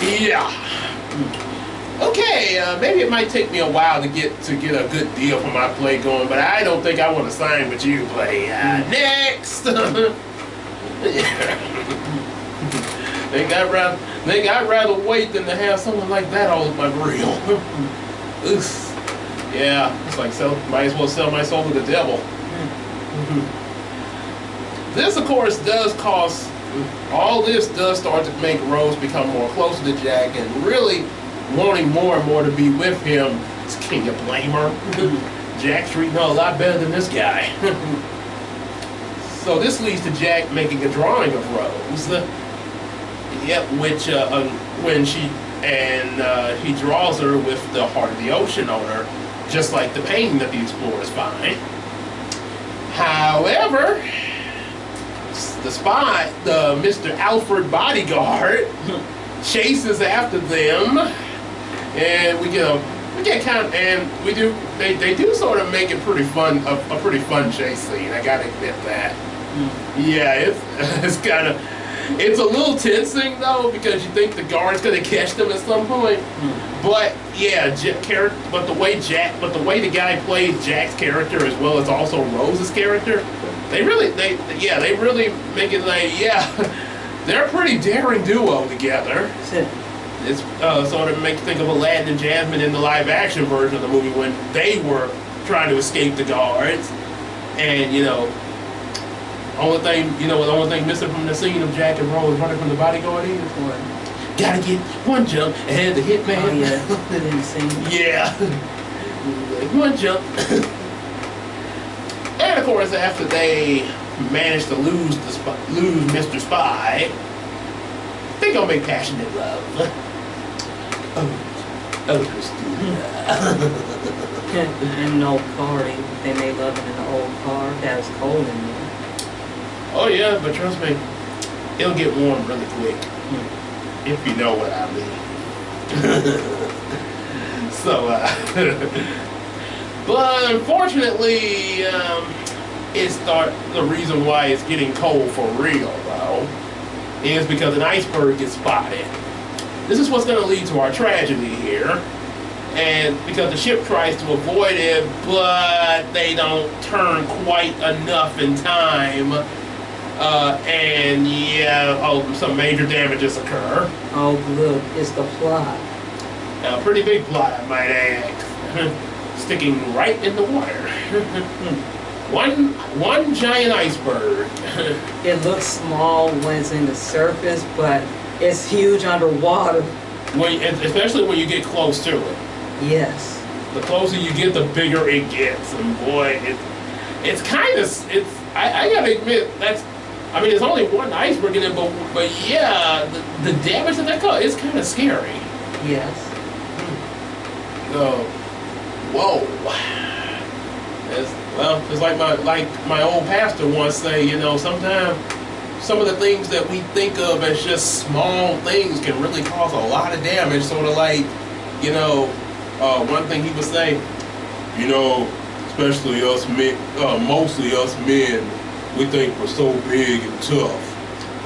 A: Yeah. Okay, maybe it might take me a while to get a good deal for my play going, but I don't think I want to sign with you, play. Next. They got rather wait than to have someone like that all over my grill. Oof. Yeah, it's like might as well sell my soul to the devil. This, of course, all this does start to make Rose become more close to Jack and really wanting more and more to be with him. Can you blame her? Jack's treating her a lot better than this guy. So this leads to Jack making a drawing of Rose. Yep, which he draws her with the heart of the ocean on her, just like the painting that the explorers find. However, the Mr. Alfred bodyguard chases after them, and they do sort of make it pretty fun, a pretty fun chase scene. I gotta admit that. Yeah, it's a little tensing though, because you think the guard's gonna catch them at some point. But yeah, but the way the guy plays Jack's character as well as also Rose's character, they really make it like, yeah, they're a pretty daring duo together. It's sort of makes you think of Aladdin and Jasmine in the live action version of the movie when they were trying to escape the guards, and the only thing missing from the scene of Jack and Rose running from the bodyguard is gotta get one jump ahead of the hitman.
B: Oh yeah, didn't see.
A: Yeah, one jump. And of course, after they manage to lose Mr. Spy, they gonna make passionate love.
B: In an old car, they made love in an old car that was cold in there.
A: Oh yeah, but trust me, it'll get warm really quick. If you know what I mean. So, but unfortunately, the reason why it's getting cold for real though is because an iceberg gets spotted. This is what's going to lead to our tragedy here. And because the ship tries to avoid it, but they don't turn quite enough in time. And yeah, some major damages occur.
B: Oh look, it's the plot.
A: A pretty big plot, I might add. Sticking right in the water. One giant iceberg.
B: It looks small when it's in the surface, but it's huge underwater.
A: Especially when you get close to it.
B: Yes.
A: The closer you get, the bigger it gets, and boy, it's kind of I gotta admit there's only one iceberg in it, but yeah, the damage that causes is kind of scary.
B: Yes.
A: So, whoa. It's like my old pastor once say, sometimes some of the things that we think of as just small things can really cause a lot of damage. Sort of like, one thing he would say, especially us men, mostly us men, we think we're so big and tough.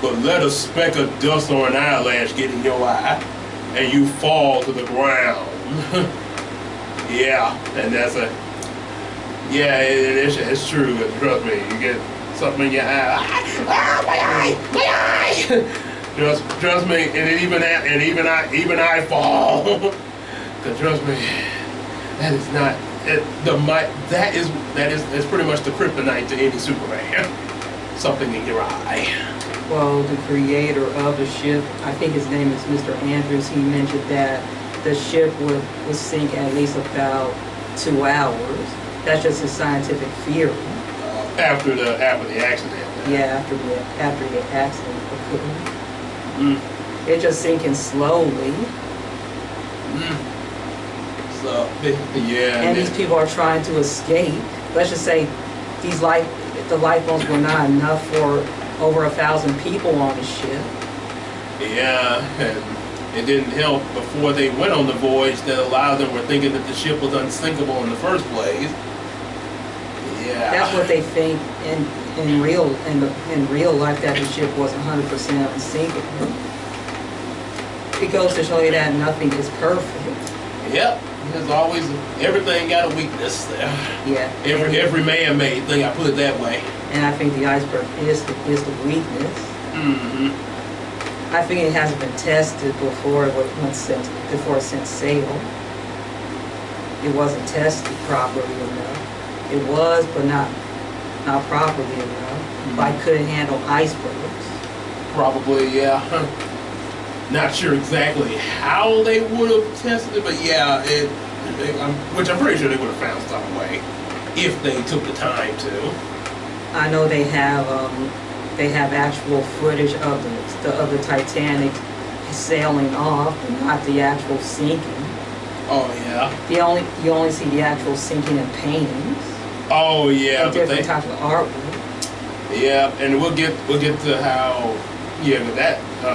A: But let a speck of dust or an eyelash get in your eye, and you fall to the ground. Yeah, and it's true. Trust me, you get something in your eye. My eye! Trust me, and even I fall. Cause trust me, that is not that's pretty much the kryptonite to any Superman. Something in your eye.
B: Well, the creator of the ship, I think his name is Mr. Andrews, he mentioned that the ship would sink at least about 2 hours. That's just a scientific theory.
A: After the accident.
B: Yeah, after the accident occurred. It's just sinking slowly.
A: So yeah.
B: And these people are trying to escape. Let's just say the lifeboats were not enough for over 1,000 people on the ship.
A: Yeah, and it didn't help before they went on the voyage that a lot of them were thinking that the ship was unsinkable in the first place. Yeah.
B: That's what they think in real life, that the ship was 100% unsinkable. It goes to show you that nothing is perfect.
A: Yep. There's always, everything got a weakness there.
B: Yeah.
A: Every man-made thing, I put it that way.
B: And I think the iceberg is the weakness.
A: Mm-hmm.
B: I think it hasn't been tested before it sent sail. It wasn't tested properly enough. It was, but not properly enough. Like, couldn't handle icebergs.
A: Probably, yeah. Not sure exactly how they would have tested it, but yeah, which I'm pretty sure they would have found some way if they took the time to.
B: I know they have actual footage of the Titanic sailing off, but not the actual sinking.
A: Oh yeah.
B: You only see the actual sinking in paintings.
A: Oh yeah.
B: And different types of artwork.
A: Yeah, and we'll get to how. Yeah, but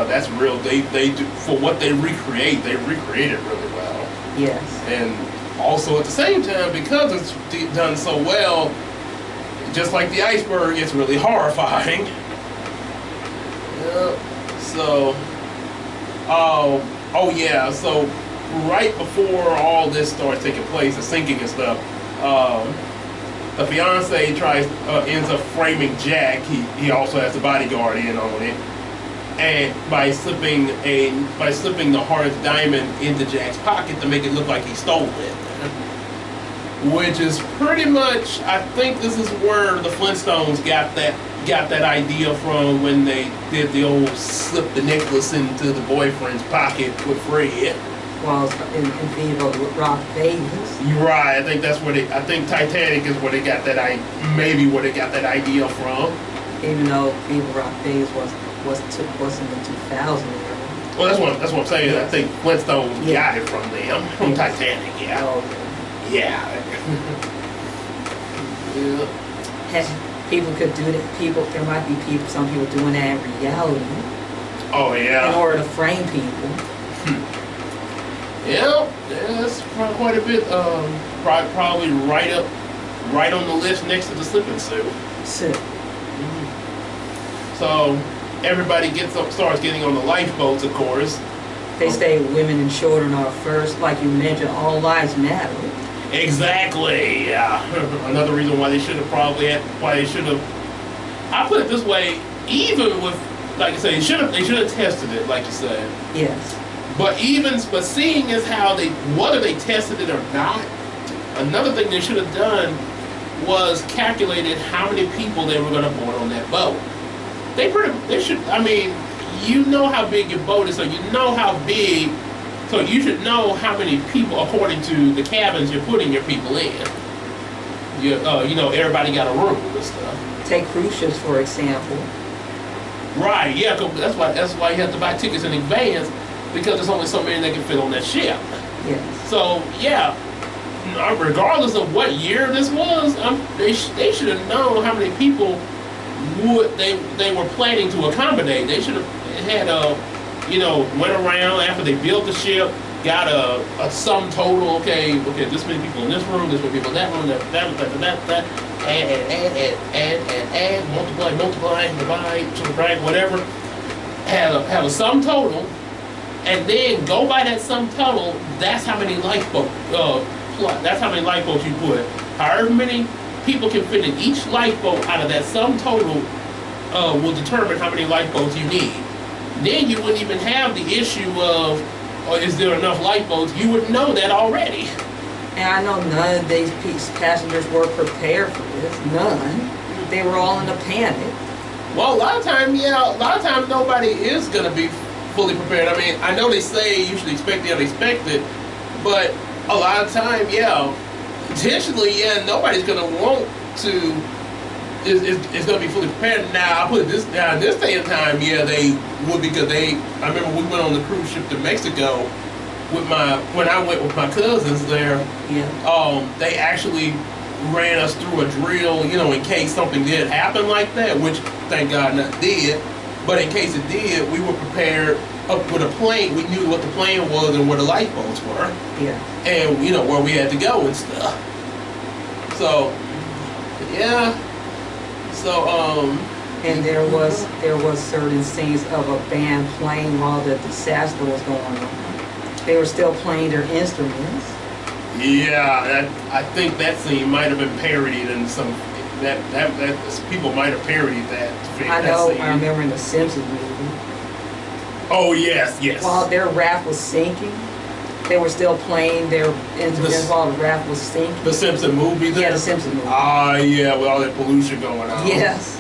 A: that's real. They do, for what they recreate it really well.
B: Yes.
A: And also at the same time, because it's done so well, just like the iceberg, it's really horrifying. Yeah. So, oh yeah. So right before all this starts taking place, the sinking and stuff, the fiance ends up framing Jack. He also has the bodyguard in on it. And by slipping the hard diamond into Jack's pocket to make it look like he stole it, which is pretty much, I think this is where the Flintstones got that idea from when they did the old slip the necklace into the boyfriend's pocket with Fred.
B: Well, in Viva Rock Vegas.
A: You're right. I think that's I think Titanic is where they got that idea from.
B: Even though Viva Rock Vegas was in the 2000s.
A: Well, that's what I'm saying.
B: Yes.
A: I think Flintstones got it from them, from Titanic. Yeah.
B: Oh,
A: yeah. Yeah.
B: People could do that. There might be some people doing that in reality.
A: Oh yeah.
B: In order to frame people.
A: Yeah, that's quite a bit. Probably right on the list next to the slipping suit. So everybody starts getting on the lifeboats, of course.
B: They say women and children are first, like you mentioned. All lives matter.
A: Exactly. Yeah. Another reason why they should have I put it this way. Even with, like I say, they should have tested it, like you said.
B: Yes.
A: But seeing as how whether they tested it or not, another thing they should have done was calculated how many people they were going to board on that boat. They should. I mean, you know how big your boat is, so you know how big So you should know how many people, according to the cabins you're putting your people in. You know, everybody got a room and stuff.
B: Take cruise ships, for example.
A: Right, yeah, 'cause that's why you have to buy tickets in advance, because there's only so many that can fit on that ship.
B: Yes.
A: So, yeah, regardless of what year this was, they should have known how many people they were planning to accommodate. They should have had went around after they built the ship, got a sum total. Okay, this many people in this room, this many people in that room, that, add, multiply, divide, subtract, whatever. Have a sum total, and then go by that sum total. That's how many lifeboats. That's how many lifeboats you put. However many people can fit in each lifeboat out of that sum total will determine how many lifeboats you need. Then you wouldn't even have the issue of, is there enough lifeboats? You would know that already.
B: And I know none of these passengers were prepared for this. None. They were all in a panic.
A: Well, a lot of times nobody is going to be fully prepared. I mean, I know they say you should expect the unexpected, but a lot of time, intentionally, nobody's going to want to. It's going to be fully prepared. Now, I put this day and time, they would, because I remember we went on the cruise ship to Mexico when I went with my cousins there.
B: Yeah.
A: They actually ran us through a drill, in case something did happen like that, which thank God not did. But in case it did, we were prepared with a plane. We knew what the plane was and where the lifeboats were.
B: Yeah.
A: And where we had to go and stuff. So, yeah. So,
B: and there was certain scenes of a band playing while the disaster was going on. They were still playing their instruments.
A: Yeah, I think that scene might have been parodied in some. That people might have parodied that.
B: I know. I remember in the Simpsons movie.
A: Oh yes.
B: While their raft was sinking, they were still playing their instruments while the raft was sinking.
A: The Simpsons movie.
B: Yeah, the Simpsons movie.
A: Ah, yeah, with all that pollution going on.
B: Yes.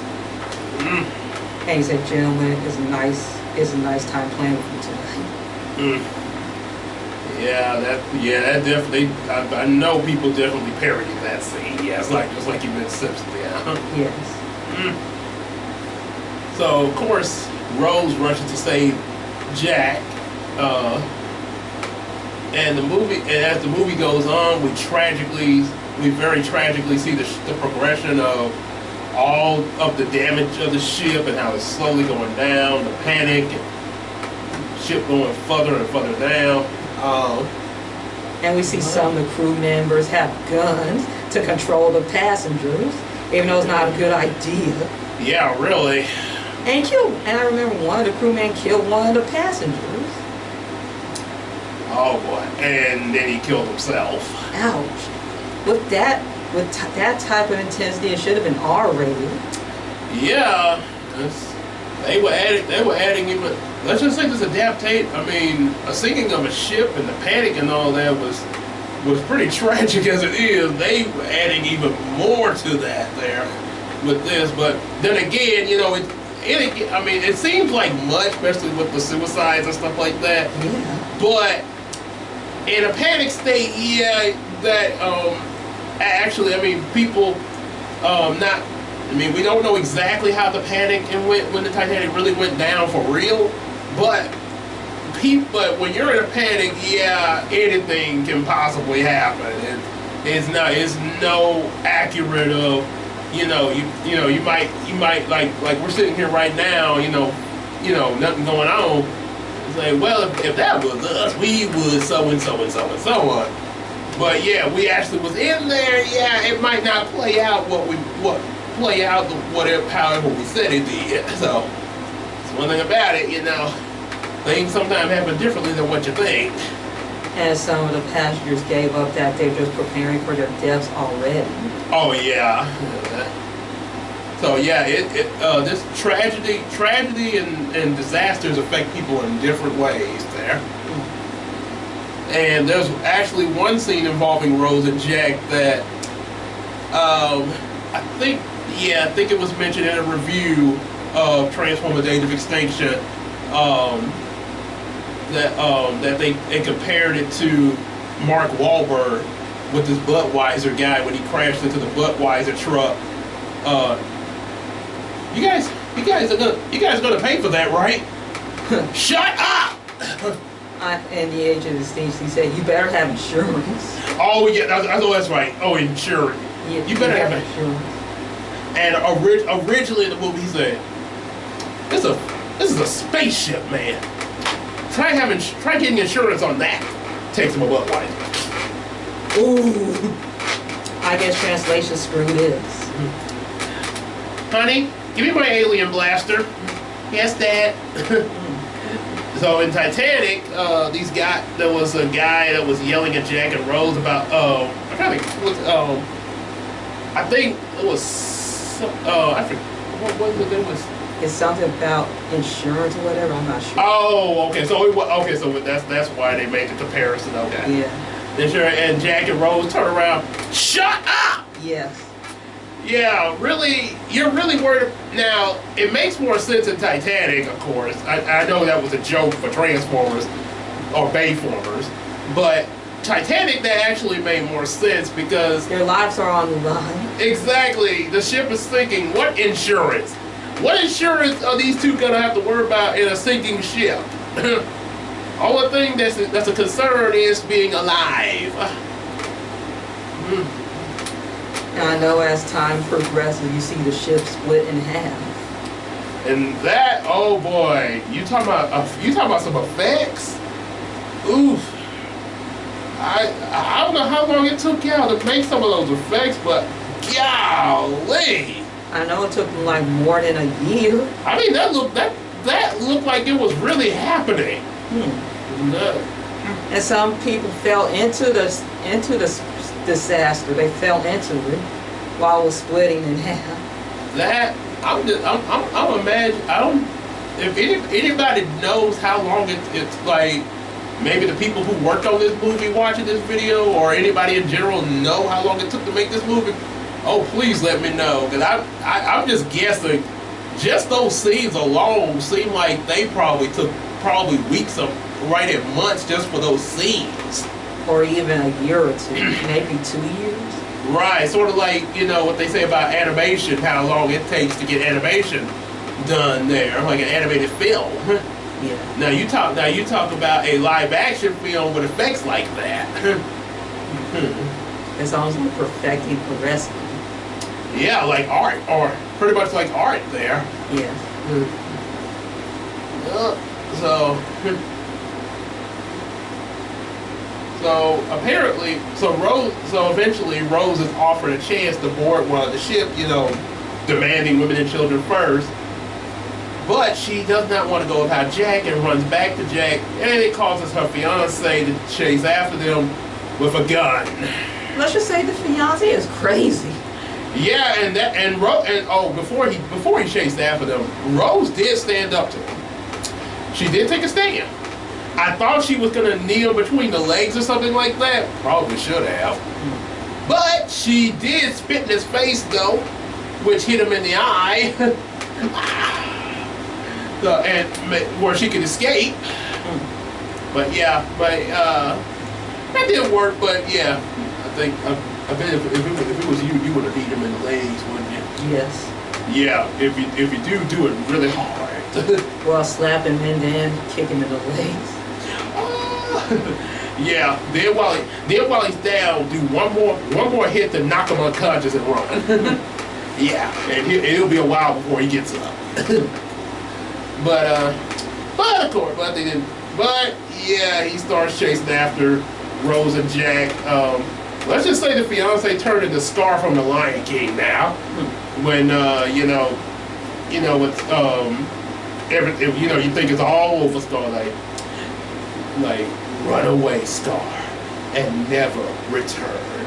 B: And he said, "Gentlemen, it's a nice time playing with you tonight."
A: Yeah, that definitely. I know people definitely parodied that scene. Yeah, it's just like you meant Simpsons. Yeah.
B: Yes.
A: So of course, Rose rushes to save Jack, and as the movie goes on, we very tragically see the progression of all of the damage of the ship and how it's slowly going down, the panic, and ship going further and further down.
B: And we see some of the crew members have guns to control the passengers, even though it's not a good idea.
A: Yeah, really.
B: And I remember one of the crewmen killed one of the passengers.
A: Oh boy! And then he killed himself.
B: Ouch! With that type of intensity, it should have been R-rated.
A: Yeah, they were adding even. Let's just say this a sinking of a ship and the panic and all that was pretty tragic as it is. They were adding even more to that there with this. But then again, it seems like much, especially with the suicides and stuff like that.
B: Yeah.
A: But in a panic state, people we don't know exactly how the panic went when the Titanic really went down for real, but when you're in a panic, anything can possibly happen. It's no accurate of, you might like we're sitting here right now, nothing going on. It's like, well, if that was us, we would so and so and so and so on. But yeah, we actually was in there. Yeah, it might not play out however we said it did. So it's one thing about it, things sometimes happen differently than what you think.
B: And some of the passengers gave up that they're just preparing for their deaths already.
A: Oh yeah. So yeah, this tragedy and disasters affect people in different ways there. And there's actually one scene involving Rose and Jack that I think it was mentioned in a review of Transformers: Age of Extinction. that they compared it to Mark Wahlberg with this Budweiser guy when he crashed into the Budweiser truck. You guys are gonna pay for that, right? Shut up!
B: And the agent of the he said, "You better have insurance."
A: Oh yeah, that's right. Oh, insurance.
B: Yeah,
A: you better have insurance. And originally in the movie he said, "This is a spaceship, man. Try getting insurance on that." Takes him a Budweiser.
B: Ooh. I guess translation screw this.
A: Honey, give me my alien blaster. Yes, Dad. So in Titanic, there was a guy that was yelling at Jack and Rose about I think it was I forget what was it? It was.
B: It's something about insurance or whatever. I'm not sure.
A: Oh, okay. So that's why they made the comparison. Okay.
B: Yeah.
A: Insurance, and Jack and Rose turn around. Shut up.
B: Yes.
A: Yeah, really, you're really worried. Now, it makes more sense in Titanic, of course. I know that was a joke for Transformers or Bayformers, but Titanic, that actually made more sense because
B: their lives are on the line.
A: Exactly. The ship is sinking. What insurance? What insurance are these two gonna have to worry about in a sinking ship? Only thing that's a concern is being alive.
B: I know as time progresses, you see the ship split in half.
A: And that, oh boy, you talking about some effects? Oof. I don't know how long it took y'all to make some of those effects, but golly.
B: I know it took them like more than a year.
A: I mean, that looked like it was really happening. No.
B: And some people fell into the disaster. They fell into it while it was splitting in half.
A: That I'm imagining. If anybody knows how long it's like, maybe the people who worked on this movie watching this video, or anybody in general know how long it took to make this movie. Oh, please let me know, because I'm just guessing. Just those scenes alone seem like they probably took weeks of writing, months just for those scenes.
B: Or even a year or two, maybe 2 years.
A: Right, sort of like, what they say about animation, how long it takes to get animation done there, like an animated film.
B: Yeah.
A: Now you talk about a live action film with effects like that.
B: It's almost like perfecting progressing.
A: Yeah, like art, or pretty much like art there.
B: Yeah.
A: So eventually Rose is offered a chance to board one of the ship, demanding women and children first. But she does not want to go without Jack and runs back to Jack, and it causes her fiance to chase after them with a gun.
B: Let's just say the fiance is crazy.
A: Yeah, before he chased after them, Rose did stand up to him. She did take a stand. I thought she was gonna kneel between the legs or something like that. Probably should have. But she did spit in his face though, which hit him in the eye. Where she could escape. But that didn't work. But yeah, I bet if it was you would have beat him in the legs, wouldn't you?
B: Yes.
A: Yeah, if you do it really hard.
B: Well, slap him and then kick him in the legs.
A: Yeah. Then while he's down, do one more hit to knock him unconscious and run. Yeah, and it'll be a while before he gets up. But of course, they didn't. But yeah, he starts chasing after Rose and Jack. Let's just say the fiance turned into Scar from the Lion King now. When with you think it's all over Scar, like run away, Scar, and never return.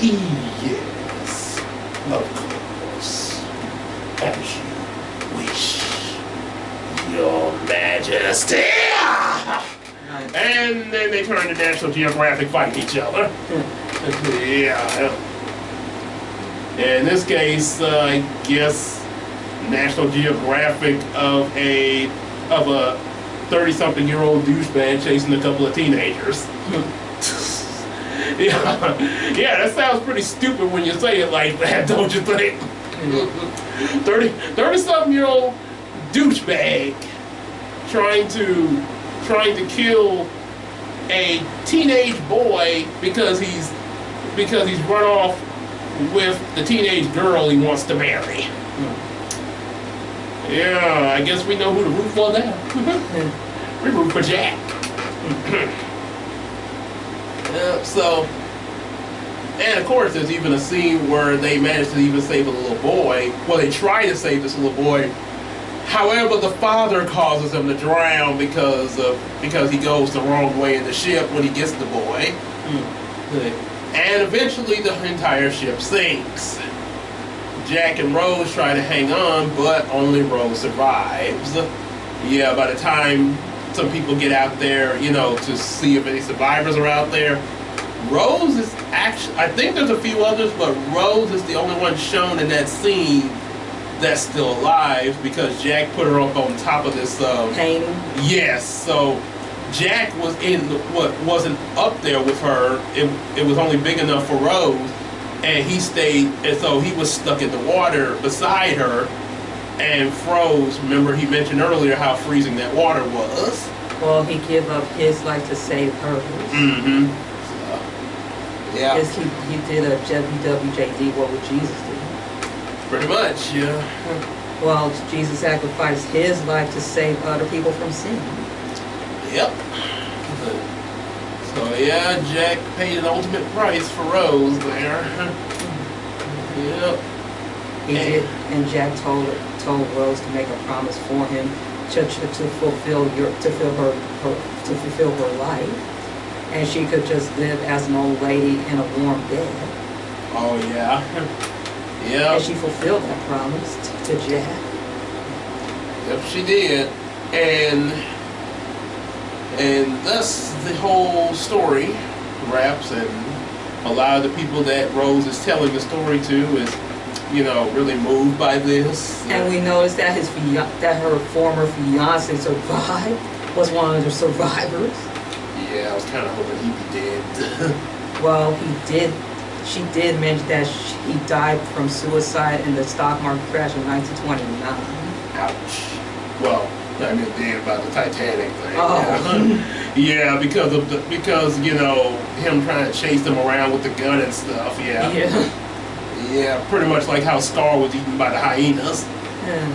A: Yes, of course, as you wish, Your Majesty. And then they turn to National Geographic fighting each other. Yeah. In this case, I guess National Geographic of a 30-something-year-old douchebag chasing a couple of teenagers. Yeah, that sounds pretty stupid when you say it like that, don't you think? 30-something-year-old douchebag trying to kill a teenage boy because he's run off with the teenage girl he wants to marry. Yeah, I guess we know who to root for now. We root for Jack. So, and of course, there's even a scene where they manage to even save a little boy. Well, they try to save this little boy. However, the father causes him to drown because he goes the wrong way in the ship when he gets the boy. And eventually, the entire ship sinks. Jack and Rose try to hang on, but only Rose survives. Yeah, by the time some people get out there, to see if any survivors are out there, Rose is actually, I think there's a few others, but Rose is the only one shown in that scene that's still alive because Jack put her up on top of this
B: painting.
A: Yes, so Jack wasn't up there with her. It was only big enough for Rose, and he stayed, and so he was stuck in the water beside her and froze. Remember, he mentioned earlier how freezing that water was.
B: Well, he gave up his life to save hers.
A: Mm-hmm. So, yeah.
B: He did a WWJD, what would Jesus do?
A: Pretty much, yeah.
B: Well, Jesus sacrificed his life to save other people from sin.
A: Yep. So yeah, Jack paid an ultimate price for Rose there. Yep.
B: He did, and Jack told Rose to make a promise for him to fulfill her life, and she could just live as an old lady in a warm bed.
A: Oh yeah. Yeah.
B: And she fulfilled that promise to Jack.
A: Yep, she did, and thus the whole story wraps, and a lot of the people that Rose is telling the story to is, really moved by this.
B: And we noticed that her former fiance survived, was one of the survivors.
A: Yeah, I was kind of hoping he'd be dead.
B: Well, he did. She did mention that he died from suicide in the stock market crash in 1929.
A: Ouch. Well, I mean, dead about the Titanic thing.
B: Oh.
A: Yeah, because him trying to chase them around with the gun and stuff. Yeah. Yeah, pretty much like how Star was eaten by the hyenas.
B: Yeah.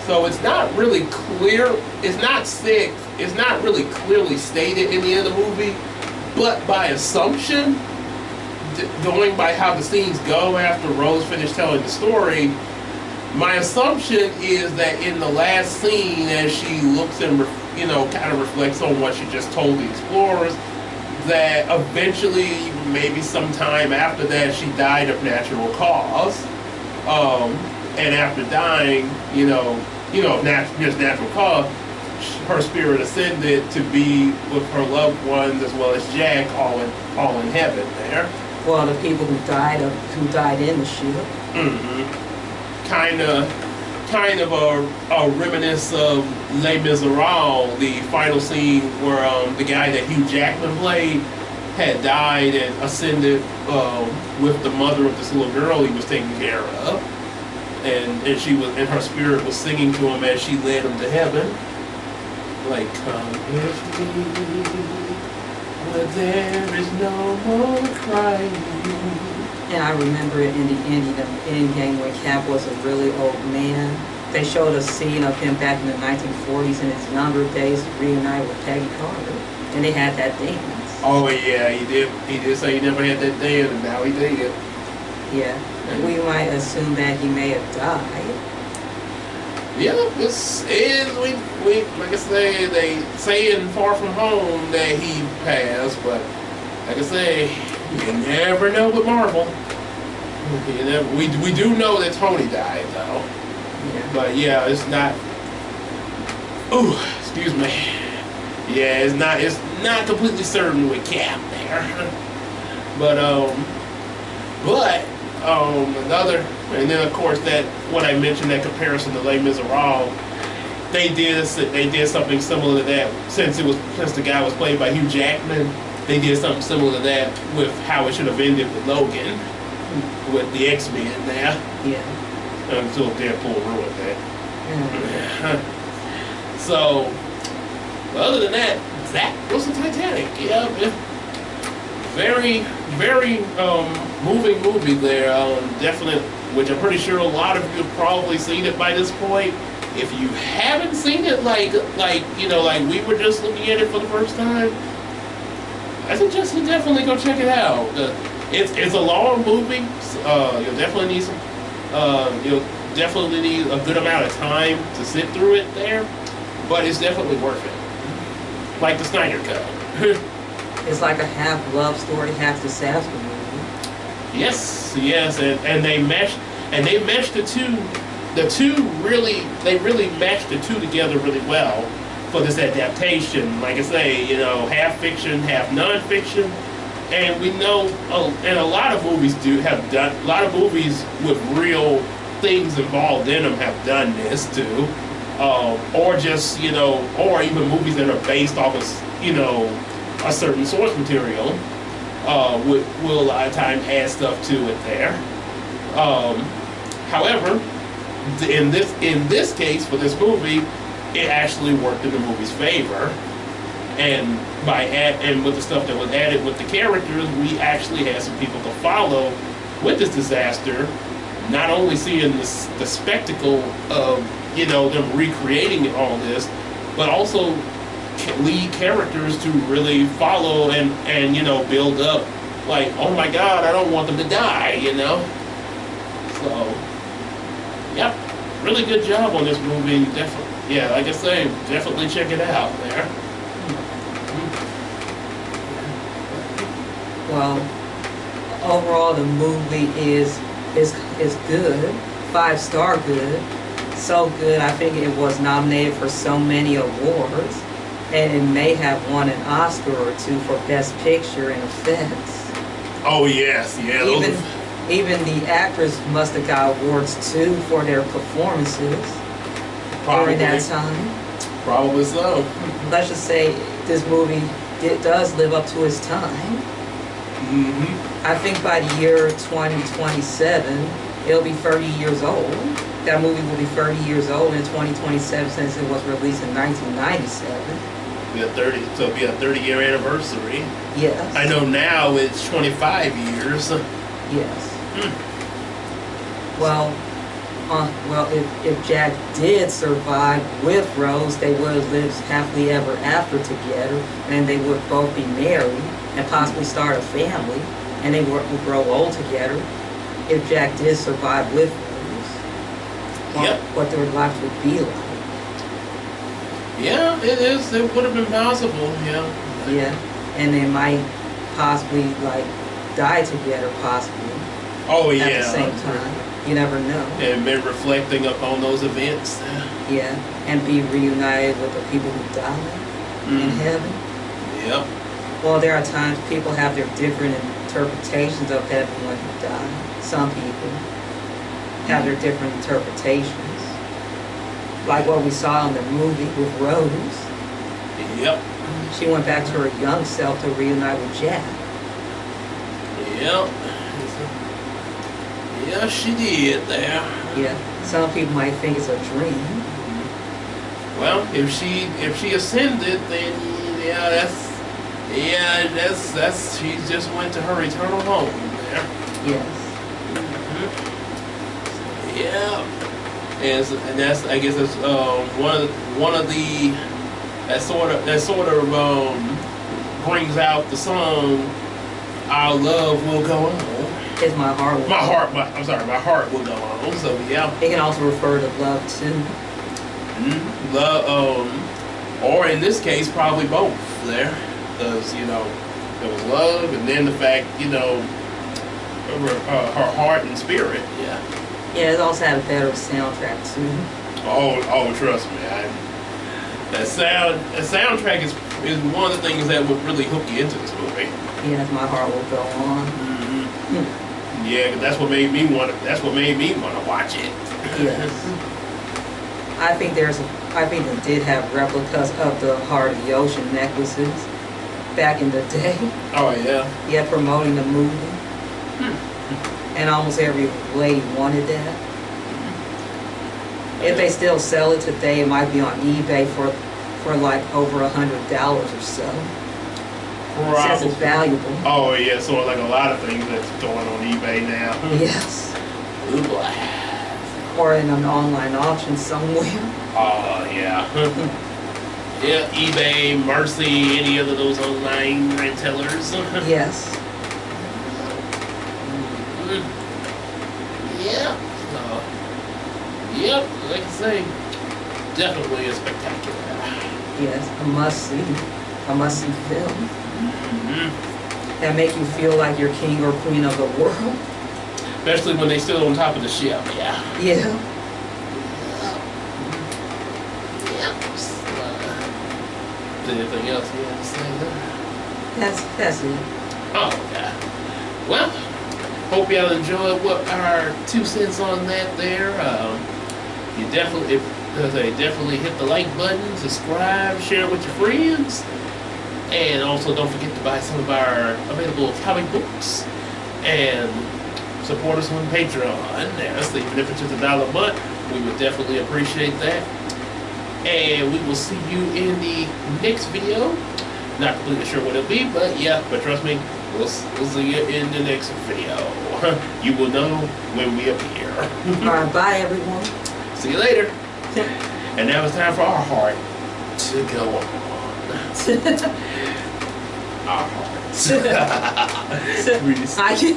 A: So it's not really clear. It's not really clearly stated in the end of the movie, but by assumption, going by how the scenes go after Rose finished telling the story, my assumption is that in the last scene, as she looks and kind of reflects on what she just told the explorers, that eventually, maybe sometime after that, she died of natural cause, and after dying, just natural cause, her spirit ascended to be with her loved ones as well as Jack, all in heaven there.
B: Well, the people who died in the ship.
A: Mm-hmm. Kind of a reminiscence of Les Miserables, the final scene where the guy that Hugh Jackman played had died and ascended with the mother of this little girl he was taking care of, and her spirit was singing to him as she led him to heaven, like, "Come with me, where there is no more crying."
B: And I remember it in the end game when Cap was a really old man. They showed a scene of him back in the 1940s in his younger days reunited with Peggy Carter, and they had that dance.
A: Oh yeah, he did. He did say he never had that dance, and now he did.
B: Yeah, we might assume that he may have died.
A: Yeah, we like I say, they say in Far From Home that he passed, but like I say, you never know with Marvel. We do know that Tony died though.
B: Yeah.
A: But yeah, it's not. Ooh, excuse me. Yeah, it's not completely certain with Cap there. But another, and then of course that what I mentioned, that comparison to Les Miserables, they did something similar to that since the guy was played by Hugh Jackman. They did something similar to that with how it should have ended with Logan, with the X-Men there.
B: Yeah.
A: Until Deadpool ruined that.
B: Yeah.
A: So, other than that was the Titanic. Yeah, very, very moving movie there. Definitely, which I'm pretty sure a lot of you have probably seen it by this point. If you haven't seen it, like we were just looking at it for the first time, I suggest you definitely go check it out. It's a long movie. You'll definitely need a good amount of time to sit through it there, but it's definitely worth it. Like the Snyder Cut.
B: It's like a half love story, half disaster movie.
A: Yes, and they meshed the two. They really meshed the two together really well for this adaptation. Like I say, half fiction, half non-fiction, and we know, and a lot of movies a lot of movies with real things involved in them have done this too, or just or even movies that are based off of a certain source material, will a lot of time add stuff to it there. However, in this case for this movie, it actually worked in the movie's favor, and with the stuff that was added with the characters, we actually had some people to follow with this disaster. Not only seeing the spectacle of them recreating all this, but also lead characters to really follow and build up. Like, oh my God, I don't want them to die. So, yep, really good job on this movie. Definitely, yeah, like I say, definitely check it out there.
B: Well, overall the movie is good, 5-star good, so good. I think it was nominated for so many awards, and it may have won an Oscar or two for Best Picture and effects.
A: Oh yes, yeah.
B: Even the actors must have got awards too for their performances during that time.
A: Probably so.
B: Let's just say this movie does live up to its time.
A: Mm-hmm.
B: I think by the year 2027, it'll be 30 years old. That movie will be 30 years old in 2027 since it was released in 1997.
A: So it'll be a 30-year anniversary.
B: Yes.
A: I know now it's 25 years.
B: Yes. Well, if Jack did survive with Rose, they would have lived happily ever after together, and they would both be married and possibly start a family, and they would grow old together. If Jack did survive with Rose, what their life would be like.
A: Yeah, it is. It would have been possible. Yeah.
B: Yeah, and they might possibly die together, possibly.
A: Oh yeah.
B: At the same time, you never know.
A: And been reflecting upon those events.
B: Yeah, and be reunited with the people who died in heaven.
A: Yep.
B: Well, there are times people have their different interpretations of heaven when you die. Some people have their different interpretations. Like what we saw in the movie with Rose.
A: Yep.
B: She went back to her young self to reunite with Jack.
A: Yep. Yeah, she did there.
B: Yeah. Some people might think it's a dream.
A: Well, if she ascended, then that's she just went to her eternal home there.
B: Yes.
A: Yeah. And that's, I guess that's one of the that sort of brings out the song "Our Love Will Go On."
B: It's my heart.
A: My heart will go on. So yeah.
B: It can also refer to love too.
A: Love, or in this case, probably both there, because there was love, and then the fact her heart and spirit. Yeah.
B: Yeah, it also had a better soundtrack too.
A: Oh, trust me, that soundtrack is one of the things that would really hook you into this movie.
B: Yes, my heart will go on.
A: Yeah, that's what made me want to watch it.
B: Yes. I I think they did have replicas of the Heart of the Ocean necklaces back in the day.
A: Oh yeah.
B: Yeah, promoting the movie. And almost every lady wanted that. If they still sell it today, it might be on eBay for like over $100 or so. Says it's valuable.
A: Oh yeah, so like a lot of things that's going on eBay now.
B: Yes.
A: Ooh, boy.
B: Or in an online auction somewhere.
A: Oh yeah. Yeah, eBay, Mercy, any of those online retailers.
B: Yes.
A: Yeah. Yep, like I say, definitely a spectacular.
B: Yes, a must-see film.
A: Mm-hmm.
B: That make you feel like you're king or queen of the world.
A: Especially when they still on top of the ship, yeah.
B: Yeah.
A: Anything else you have to say there?
B: That's it.
A: Oh, yeah. Well, hope y'all enjoyed what our 2 cents on that there. You definitely hit the like button, subscribe, share it with your friends, and also don't forget to buy some of our available comic books and support us on Patreon. Yes, even if it's just $1 a month, we would definitely appreciate that. And we will see you in the next video. Not completely sure what it'll be, but trust me, we'll see you in the next video. You will know when we appear.
B: Alright, bye everyone.
A: See you later. And now it's time for our heart to go on. Our hearts.
B: I can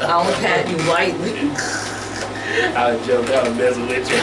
B: I'll pat you lightly.
A: I'll jump out and mess with you.